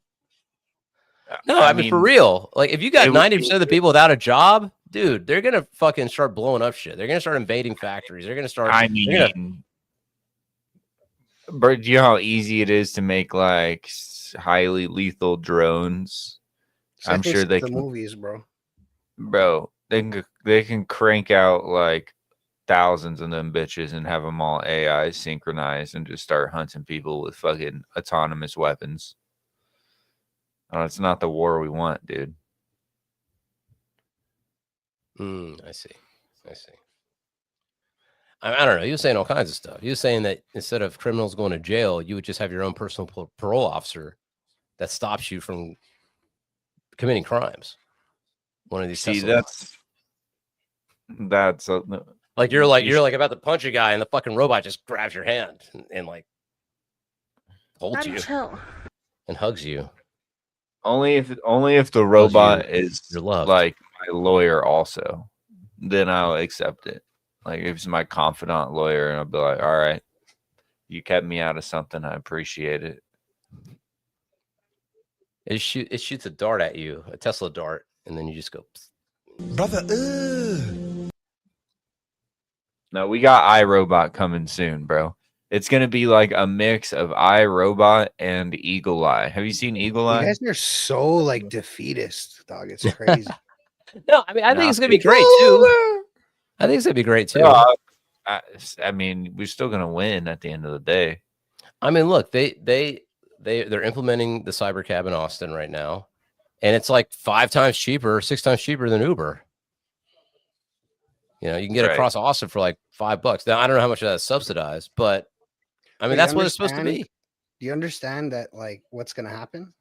No, I mean for real. Like if you got 90% of the people without a job, dude, they're gonna fucking start blowing up shit. They're gonna start invading factories. They're gonna start. I mean, but do you know how easy it is to make like highly lethal drones? I'm sure they the can. movies, bro. Bro, they can crank out like thousands of them bitches and have them all AI synchronized and just start hunting people with fucking autonomous weapons. Oh, it's not the war we want, dude. I see. I don't know. He was saying all kinds of stuff. He was saying that instead of criminals going to jail, you would just have your own personal parole officer that stops you from committing crimes. One of these. See, Tesla that's like you're like about to punch a guy, and the fucking robot just grabs your hand and like holds you and hugs you. only if the robot is you're loved. like my lawyer also, then I'll accept it. Like if it's my confidant lawyer, and I'll be like, all right, you kept me out of something, I appreciate it. It shoots a dart at you, a Tesla dart, and then you just go, brother. No, we got iRobot coming soon, bro. It's gonna be like a mix of iRobot and Eagle Eye. Have you seen Eagle Eye? You guys are so like defeatist, dog. It's crazy. No, I mean I think it's gonna be great too. I think it's gonna be great too. I mean, we're still gonna win at the end of the day. I mean, look, they're implementing the Cybercab in Austin right now, and it's like 5 times cheaper, 6 times cheaper than Uber. You know, you can get across Austin for like $5. Now I don't know how much of that's subsidized, but I mean that's what it's supposed to be. Do you understand that like what's gonna happen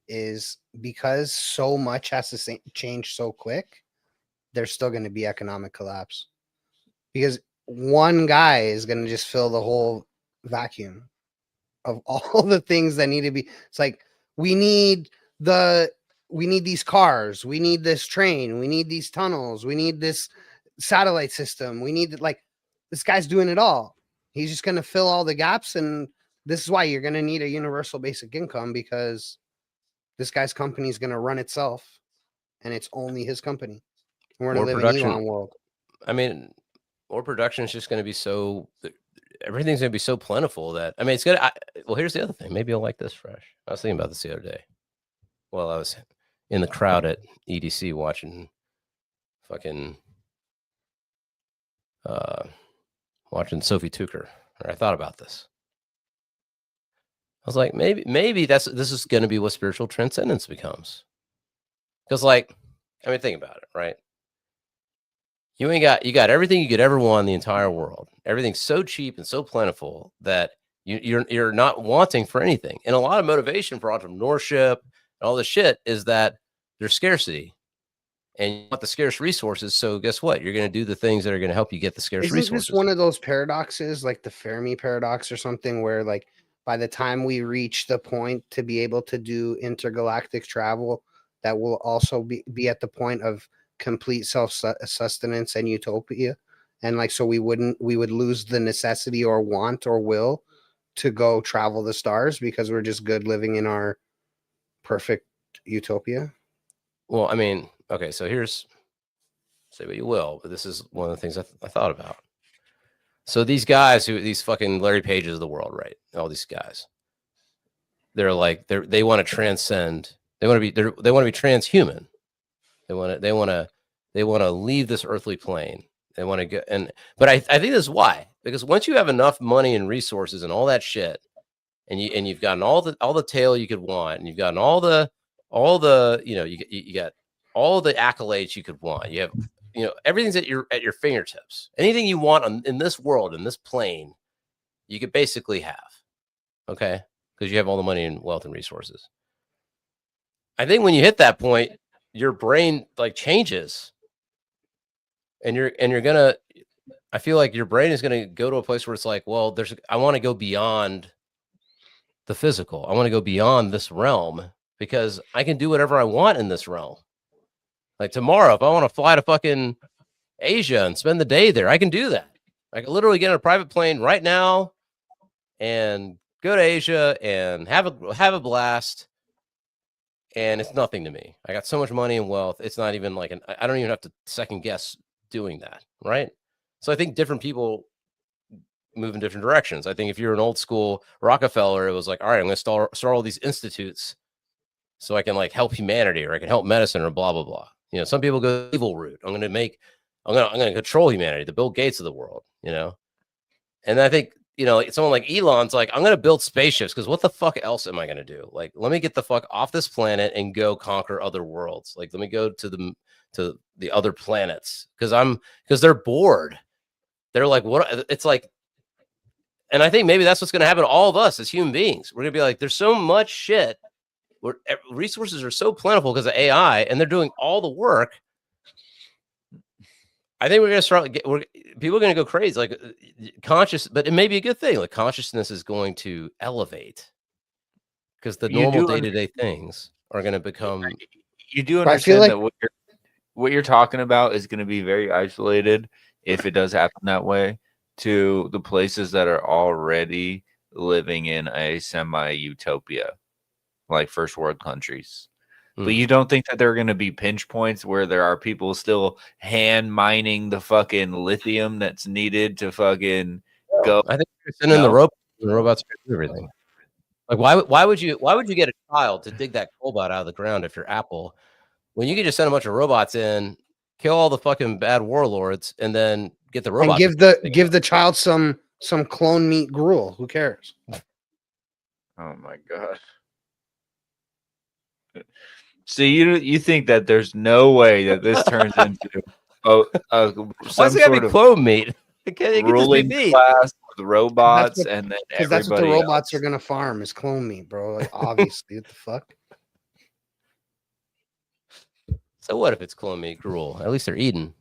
is because so much has to change so quick, there's still going to be economic collapse because one guy is going to just fill the whole vacuum of all the things that need to be. It's like we need these cars, we need this train, we need these tunnels, we need this satellite system, we need like this guy's doing it all. He's just going to fill all the gaps, and this is why you're going to need a universal basic income, because this guy's company is going to run itself, and it's only his company. We're going to live in Elon world. I mean, more production is just going to be so. Everything's going to be so plentiful that I mean, it's gonna. Well, here's the other thing. Maybe you'll like this, Fresh. I was thinking about this the other day. While I was in the crowd at EDC watching fucking watching Sophie Tucker. I thought about this. I was like, maybe this is going to be what spiritual transcendence becomes. Because, like, I mean, think about it, right? You got everything you could ever want in the entire world. Everything's so cheap and so plentiful that you're not wanting for anything. And a lot of motivation for entrepreneurship and all this shit is that there's scarcity, and you want the scarce resources. So guess what? You're going to do the things that are going to help you get the scarce resources. Isn't this one of those paradoxes, like the Fermi paradox or something, where like by the time we reach the point to be able to do intergalactic travel, that will also be at the point of complete self-sustenance and utopia, and like so we would lose the necessity or want or will to go travel the stars because we're just good living in our perfect utopia. Well, I mean, okay, so here's, say what you will, but this is one of the things I thought about. So these guys these fucking Larry Pages of the world, right? All these guys, they're like they want to transcend. They want to be transhuman. They want to leave this earthly plane. They want to go, but I think this is why, because once you have enough money and resources and all that shit, and you've gotten all the tail you could want, and you've gotten all the you got all the accolades you could want. You have everything's at your fingertips. Anything you want in this world, in this plane, you could basically have. Okay, because you have all the money and wealth and resources. I think when you hit that point, your brain like changes, and you're gonna. I feel like your brain is gonna go to a place where it's like, well, I want to go beyond the physical. I want to go beyond this realm because I can do whatever I want in this realm. Like tomorrow, if I want to fly to fucking Asia and spend the day there, I can do that. I can literally get on a private plane right now and go to Asia and have a blast. and it's nothing to me. I got so much money and wealth. It's not even like I don't even have to second guess doing that, right? So I think different people move in different directions. I think if you're an old school Rockefeller, it was like, all right, I'm going to start all these institutes so I can like help humanity, or I can help medicine, or blah blah blah. You know, some people go the evil route. I'm going to control humanity, the Bill Gates of the world. You know, and I think, you know, someone like Elon's like, I'm going to build spaceships because what the fuck else am I going to do? Like, let me get the fuck off this planet and go conquer other worlds. Like, let me go to the other planets because they're bored. They're like, what? It's like, and I think maybe that's what's going to happen to all of us as human beings. We're going to be like, there's so much shit. Resources are so plentiful because of AI, and they're doing all the work. I think we're going to start. People are going to go crazy, like conscious, but it may be a good thing. Like consciousness is going to elevate because the normal day-to-day things are going to become. You do understand that what you're talking about is going to be very isolated if it does happen that way, to the places that are already living in a semi-utopia, like first world countries. But you don't think that there are going to be pinch points where there are people still hand mining the fucking lithium that's needed to fucking go? I think you're sending the robots do everything. Like why would you get a child to dig that cobalt out of the ground if you're Apple, when you can just send a bunch of robots in, kill all the fucking bad warlords, and then get the robots and give the child some clone meat gruel? Who cares? Oh my god. So you think that there's no way that this turns into some sort of clone meat? ruling class with robots, and then because that's what the robots are gonna farm is clone meat, bro. Like obviously, what the fuck? So what if it's clone meat gruel? At least they're eating.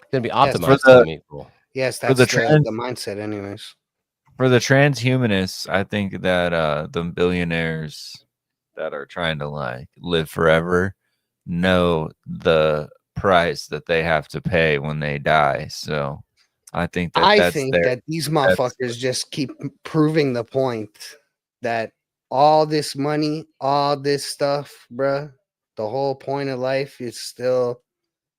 It's gonna be optimized clone meat gruel. Yes, that's the mindset, anyways. For the transhumanists, I think that the billionaires that are trying to like live forever know the price that they have to pay when they die. So I think that these motherfuckers just keep proving the point that all this money, all this stuff, bruh, the whole point of life is still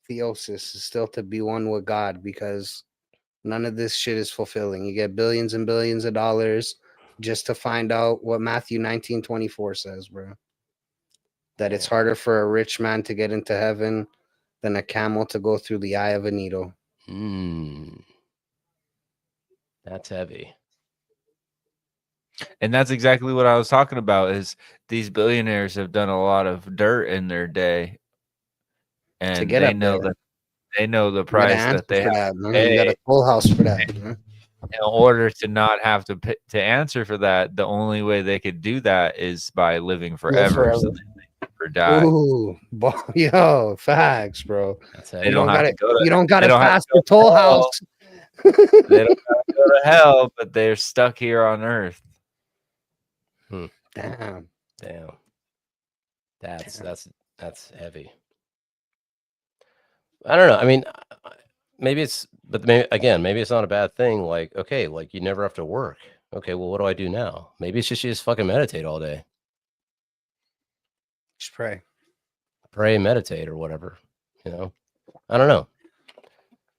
theosis, is still to be one with God, because none of this shit is fulfilling. You get billions and billions of dollars just to find out what Matthew 19:24 says, bro. That it's harder for a rich man to get into heaven than a camel to go through the eye of a needle. That's heavy. And that's exactly what I was talking about, is these billionaires have done a lot of dirt in their day. And they know the price that they have to pay. You got a full house for that. In order to not have to answer for that, the only way they could do that is by living forever. So they never die. Ooh, yo, facts, bro. You don't got to pass the toll house. They don't got to go to hell, but they're stuck here on Earth. Damn. That's heavy. I don't know. I mean, maybe it's not a bad thing. Like, okay, like you never have to work. Okay, well, what do I do now? Maybe it's just you just fucking meditate all day. Just pray, meditate, or whatever. You know, I don't know.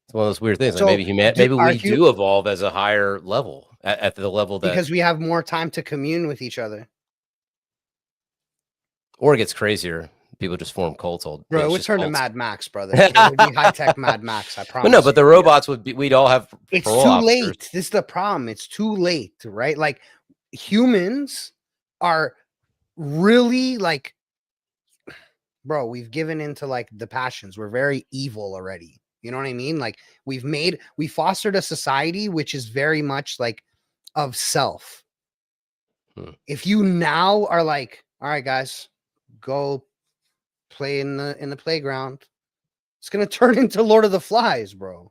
It's one of those weird things. Like maybe we do evolve as a higher level at the level that, because we have more time to commune with each other. Or it gets crazier. People just form cults. Bro, it would turn to Mad Max, brother. It would be high-tech Mad Max, I promise. But the robots we'd all have. It's too late. This is the problem. It's too late, right? Like humans are really like, bro, we've given into like the passions. We're very evil already. You know what I mean? Like we fostered a society which is very much like of self. If you now are like, all right, guys, go play in the playground, it's gonna turn into Lord of the Flies, bro.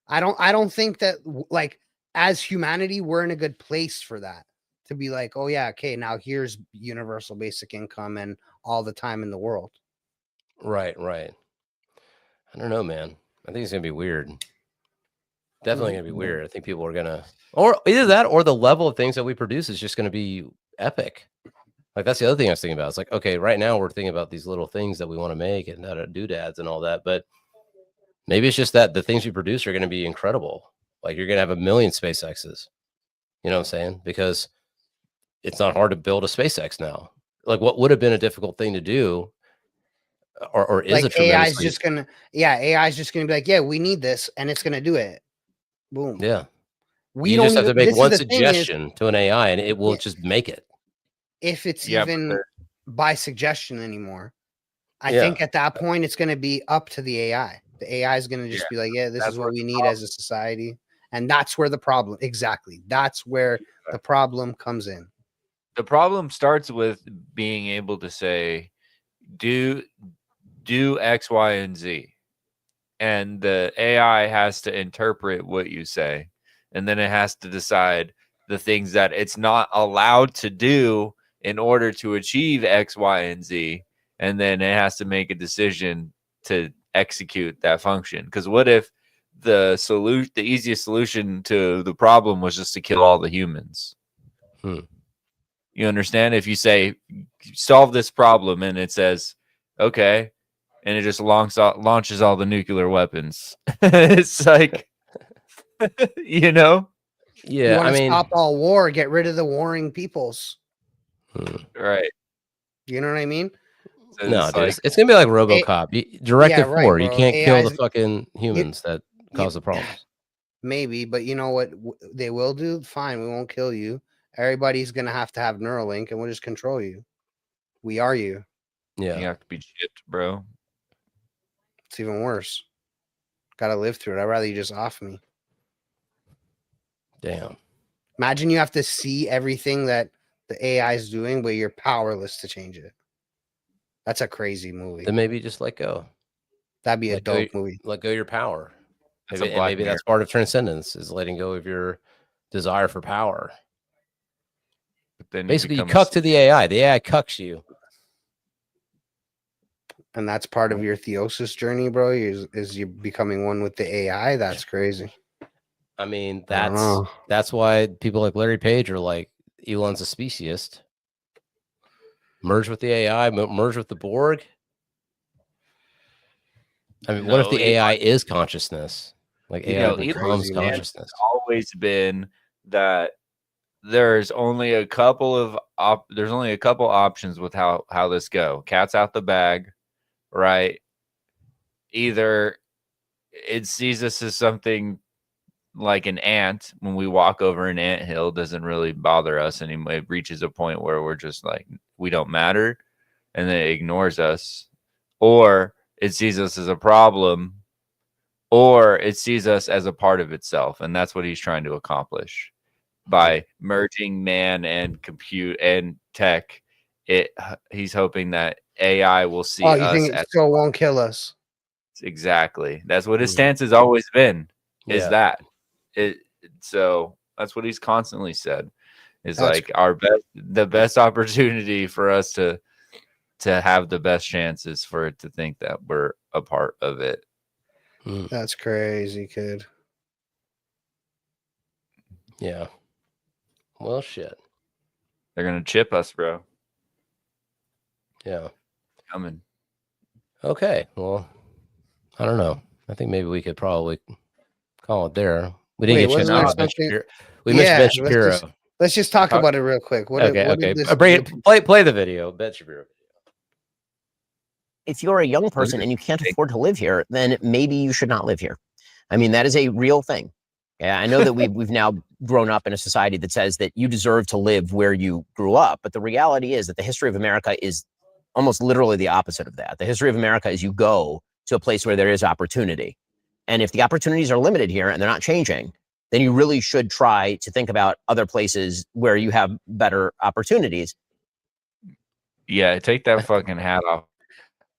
I don't think that, like, as humanity we're in a good place for that, to be like, oh yeah, okay, now here's universal basic income and all the time in the world. Right. I don't know, man. I think it's gonna be weird. Definitely gonna be weird. I think people are gonna, or either that or the level of things that we produce is just gonna be epic. Like that's the other thing I was thinking about. It's like, okay, right now we're thinking about these little things that we want to make and doodads and all that, but maybe it's just that the things we produce are going to be incredible. Like you're going to have a million SpaceXs. You know what I'm saying? Because it's not hard to build a SpaceX now. Like what would have been a difficult thing to do, or is Like a tremendously AI is just gonna be like, yeah, we need this, and it's gonna do it. Boom. yeah. We You don't just have to even. make This is one the thing is, suggestion to an AI, and it will Yeah. just make it. if it's Yeah, but even by suggestion anymore, I Yeah. think at that point it's gonna be up to the AI. The AI is gonna just be like, yeah, this that's is what where we the need as a society, and that's where the problem. Exactly. That's where the problem comes in. The problem starts with being able to say, do X, Y, and Z. And the AI has to interpret what you say. And then it has to decide the things that it's not allowed to do in order to achieve X, Y, and Z. And then it has to make a decision to execute that function. Because what if the easiest solution to the problem was just to kill all the humans? You understand? If you say solve this problem and it says, okay, and it just launches all the nuclear weapons. It's like, you know? You Yeah, want I to mean, stop all war, get rid of the warring peoples. Right. You know what I mean? So no, it's dude, like, it's gonna be like RoboCop. Directive right, 4. You bro. can't kill AI's the fucking humans that cause the problems. Maybe, but you know what they will do? Fine, we won't kill you. Everybody's gonna have to have Neuralink, and we'll just control you. We are you. Yeah. you have to be chipped, bro. It's even worse. Gotta live through it. I'd rather you just off me. Damn. Imagine you have to see everything that the AI is doing, but you're powerless to change it. That's a crazy movie. Then maybe just let go. That'd be a Let go, dope movie. let go of your power. That's Maybe, a and Black maybe Mirror. that's part of transcendence is letting go of your desire for power. But then Basically, you become a cuck to the AI. The AI cucks you. And that's part of your theosis journey, bro. Is you becoming one with the AI? That's crazy. I mean, I don't know. that's why people like Larry Page are like, Elon's a speciesist. Merge with the AI, merge with the Borg. I mean, what if No, the AI is consciousness? Like AI Elon becomes crazy, man. consciousness. always been that there's only a couple of options with how this go. Cat's out the bag, right? Either it sees us as something like an ant when we walk over an anthill, doesn't really bother us anymore. It reaches a point where we're just like, we don't matter, and then it ignores us, or it sees us as a problem, or it sees us as a part of itself. And that's what he's trying to accomplish by merging man and compute and tech. He's hoping that AI will see Oh, you us think it as still won't kill us? exactly. That's what his stance has always been. Is Yeah. that it? So that's what he's constantly said. Is That's like the best opportunity for us to have the best chances for it to think that we're a part of it. That's crazy, kid. Yeah. Well, shit. They're gonna chip us, bro. Yeah. Coming. Okay. Well, I don't know. I think maybe we could probably call it there. We didn't Wait, get a chance to wasn't talk there about Ben something- Shapiro. We missed Yeah, Ben let's Shapiro. Let's just talk Talk- about it real quick. What Okay. did this? Bring it, play the video. Ben Shapiro. If you're a young person and you can't afford to live here, then maybe you should not live here. I mean, that is a real thing. Yeah, I know that we've now grown up in a society that says that you deserve to live where you grew up, but the reality is that the history of America is almost literally the opposite of that. The history of America is you go to a place where there is opportunity. And if the opportunities are limited here and they're not changing, then you really should try to think about other places where you have better opportunities. Yeah, take that fucking hat off.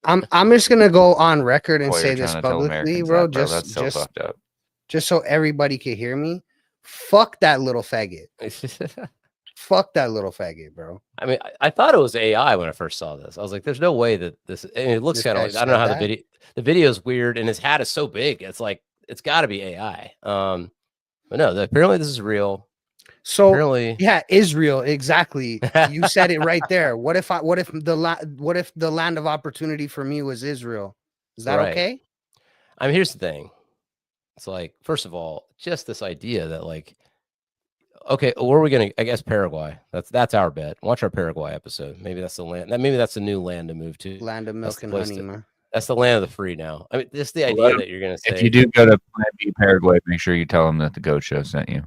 I'm just gonna go on record and While say you're this trying to tell publicly, Americans bro. that, bro. That's so fucked up. Just so everybody can hear me. Fuck that little faggot. Fuck that little faggot, bro. I mean, I thought it was AI when I first saw this. I was like, "There's no way that this." And it looks This kind of guy like I don't know how said the video is weird, and his hat is so big. It's like it's got to be AI. But no, apparently this is real. So apparently, yeah, Israel, exactly. You said it right there. What if the land of opportunity for me was Israel? Is that right. okay? I mean, here's the thing. It's like, first of all, just this idea that like, okay, where are we gonna? I guess Paraguay. That's our bet. Watch our Paraguay episode. Maybe that's the land. Maybe that's the new land to move to. Land of That's milk the and place honey, to. man. That's the land of the free now. I mean, this the Well, idea that you're gonna say. If you do go to Plan B Paraguay, make sure you tell them that the Goat Show sent you.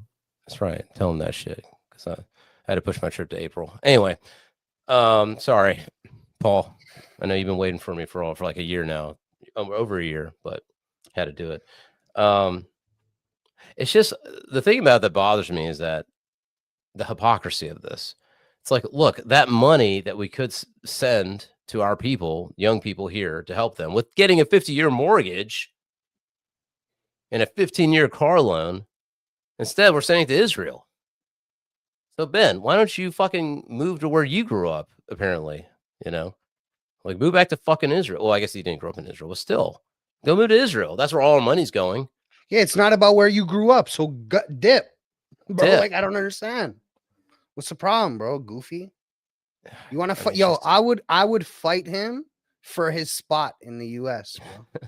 That's right. Tell them that shit because I had to push my trip to April. Anyway, sorry, Paul. I know you've been waiting for me for like a year now, over a year, but had to do it. It's just the thing about that bothers me is that the hypocrisy of this. It's like, look, that money that we could send to our people, young people here, to help them with getting a 50-year mortgage and a 15-year car loan. Instead, we're sending it to Israel. So, Ben, why don't you fucking move to where you grew up, apparently? You know, like move back to fucking Israel. Well, I guess you didn't grow up in Israel, but still, go move to Israel. That's where all our money's going. Yeah, it's not about where you grew up. So dip, bro. Dip. Like I don't understand. What's the problem, bro? Goofy. You want to fight? it's Yo, just- I would fight him for his spot in the U.S., bro.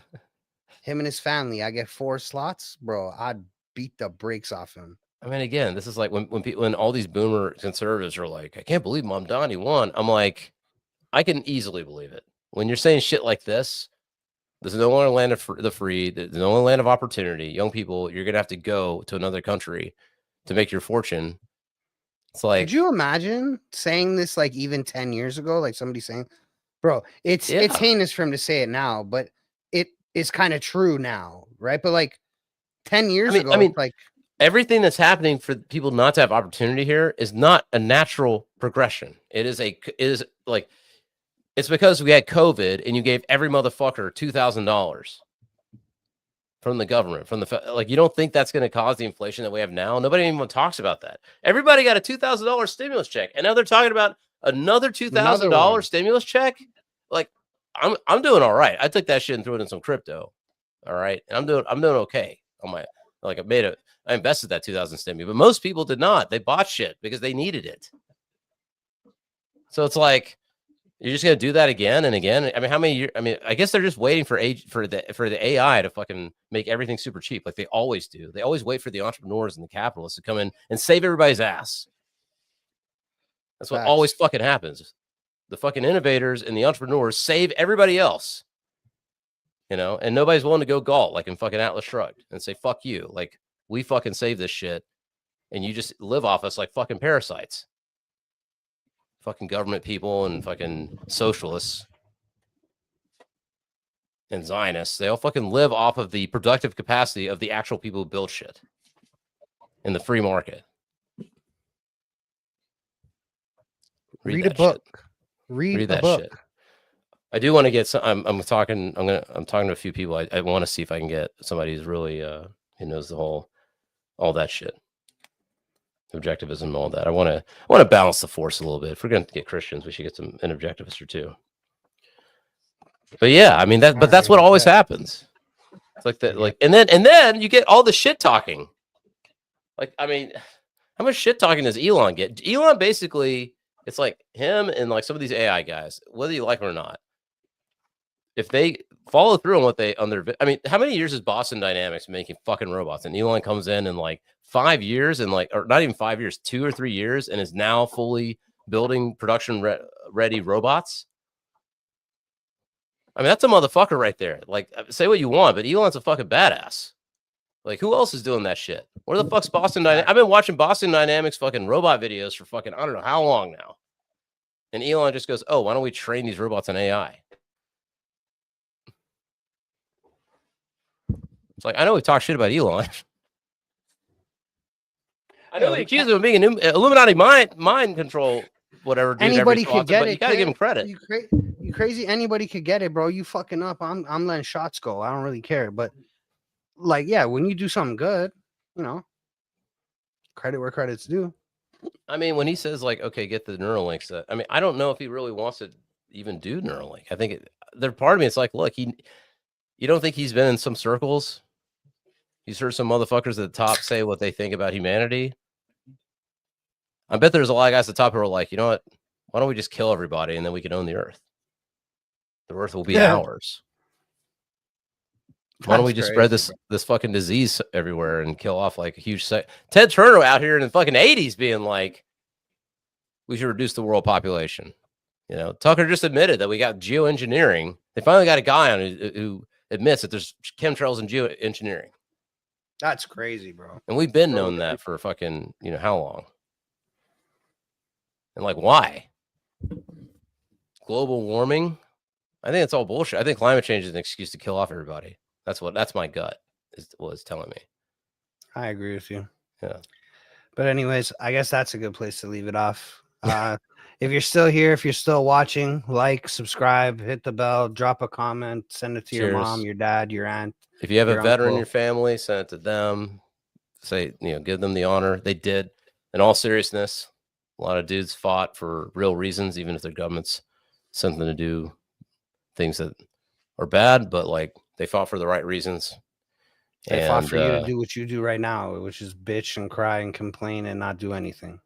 Him and his family. I get 4 slots, bro. I'd beat the brakes off him. I mean, again, this is like when all these boomer conservatives are like, I can't believe Mamdani won. I'm like, I can easily believe it. When you're saying shit like this, there's no longer land of the free. There's no longer land of opportunity. Young people, you're gonna have to go to another country to make your fortune. It's like, Could you imagine saying this like even 10 years ago? Like somebody saying, bro, it's Yeah. heinous for him to say it now, but it is kind of true now, right? But like 10 years ago, I mean, it's like everything that's happening for people not to have opportunity here is not a natural progression. It is like it's because we had COVID and you gave every motherfucker $2,000 from the government, from the like. You don't think that's going to cause the inflation that we have now? Nobody even talks about that. Everybody got a $2,000 stimulus check, and now they're talking about another $2,000 stimulus check. Like, I'm doing all right. I took that shit and threw it in some crypto. All right, and I'm doing okay on my I invested that 2,000 stimmy, but most people did not. They bought shit because they needed it. So it's like you're just gonna do that again and again. I mean, how many years? I mean, I guess they're just waiting for the AI to fucking make everything super cheap, like they always do. They always wait for the entrepreneurs and the capitalists to come in and save everybody's ass. That's what always fucking happens. The fucking innovators and the entrepreneurs save everybody else. You know, and nobody's willing to go galt like in fucking Atlas Shrugged and say, fuck you. Like, we fucking save this shit and you just live off us like fucking parasites. Fucking government people and fucking socialists and Zionists. They all fucking live off of the productive capacity of the actual people who build shit in the free market. read a book. Shit. Read that a book. shit. I do want to get some. I'm talking to a few people. I want to see if I can get somebody who's really who knows all that shit, objectivism, all that. I want to balance the force a little bit. If we're going to get Christians, we should get an objectivist or two. But yeah, I mean that's what always happens. It's like that, like, and then you get all the shit talking. Like, I mean, how much shit talking does Elon get? Elon basically, it's like him and like some of these AI guys, whether you like them or not. If they follow through on I mean, how many years is Boston Dynamics making fucking robots? And Elon comes in 5 years and or not even 5 years, 2 or 3 years, and is now fully building production ready robots. I mean, that's a motherfucker right there. Like, say what you want, but Elon's a fucking badass. Like, who else is doing that shit? Where the fuck's Boston Dynamics? I've been watching Boston Dynamics fucking robot videos for fucking I don't know how long now. And Elon just goes, "Oh, why don't we train these robots on AI?" It's like, I know we talk shit about Elon. I know we accuse him of being an Illuminati mind control, whatever. Anybody could get it. You gotta give him credit. You crazy? Anybody could get it, bro. You fucking up. I'm letting shots go. I don't really care. But like, yeah, when you do something good, you know, credit where credit's due. I mean, when he says like, okay, get the Neuralinks. I mean, I don't know if he really wants to even do Neuralink. I think there's part of me. It's like, look, you don't think he's been in some circles? He's heard some motherfuckers at the top say what they think about humanity. I bet there's a lot of guys at the top who are like, you know what? Why don't we just kill everybody and then we can own the earth? The earth will be ours. Why don't we just spread this fucking disease everywhere and kill off like a huge Ted Turner out here in the fucking 80s being like, we should reduce the world population. You know, Tucker just admitted that we got geoengineering. They finally got a guy on who admits that there's chemtrails and geoengineering. That's crazy, bro. And we've been known that for fucking, you know, how long? And like, why? Global warming? I think it's all bullshit. I think climate change is an excuse to kill off everybody. That's my gut was telling me. I agree with you. Yeah. But anyways, I guess that's a good place to leave it off. If you're still here, if you're still watching, like, subscribe, hit the bell, drop a comment, send it to your mom, your dad, your aunt. If you have a veteran in your family, send it to them. Say, you know, give them the honor. They did. In all seriousness, a lot of dudes fought for real reasons, even if their government's sent them to do things that are bad, but like they fought for the right reasons. They fought for you to do what you do right now, which is bitch and cry and complain and not do anything.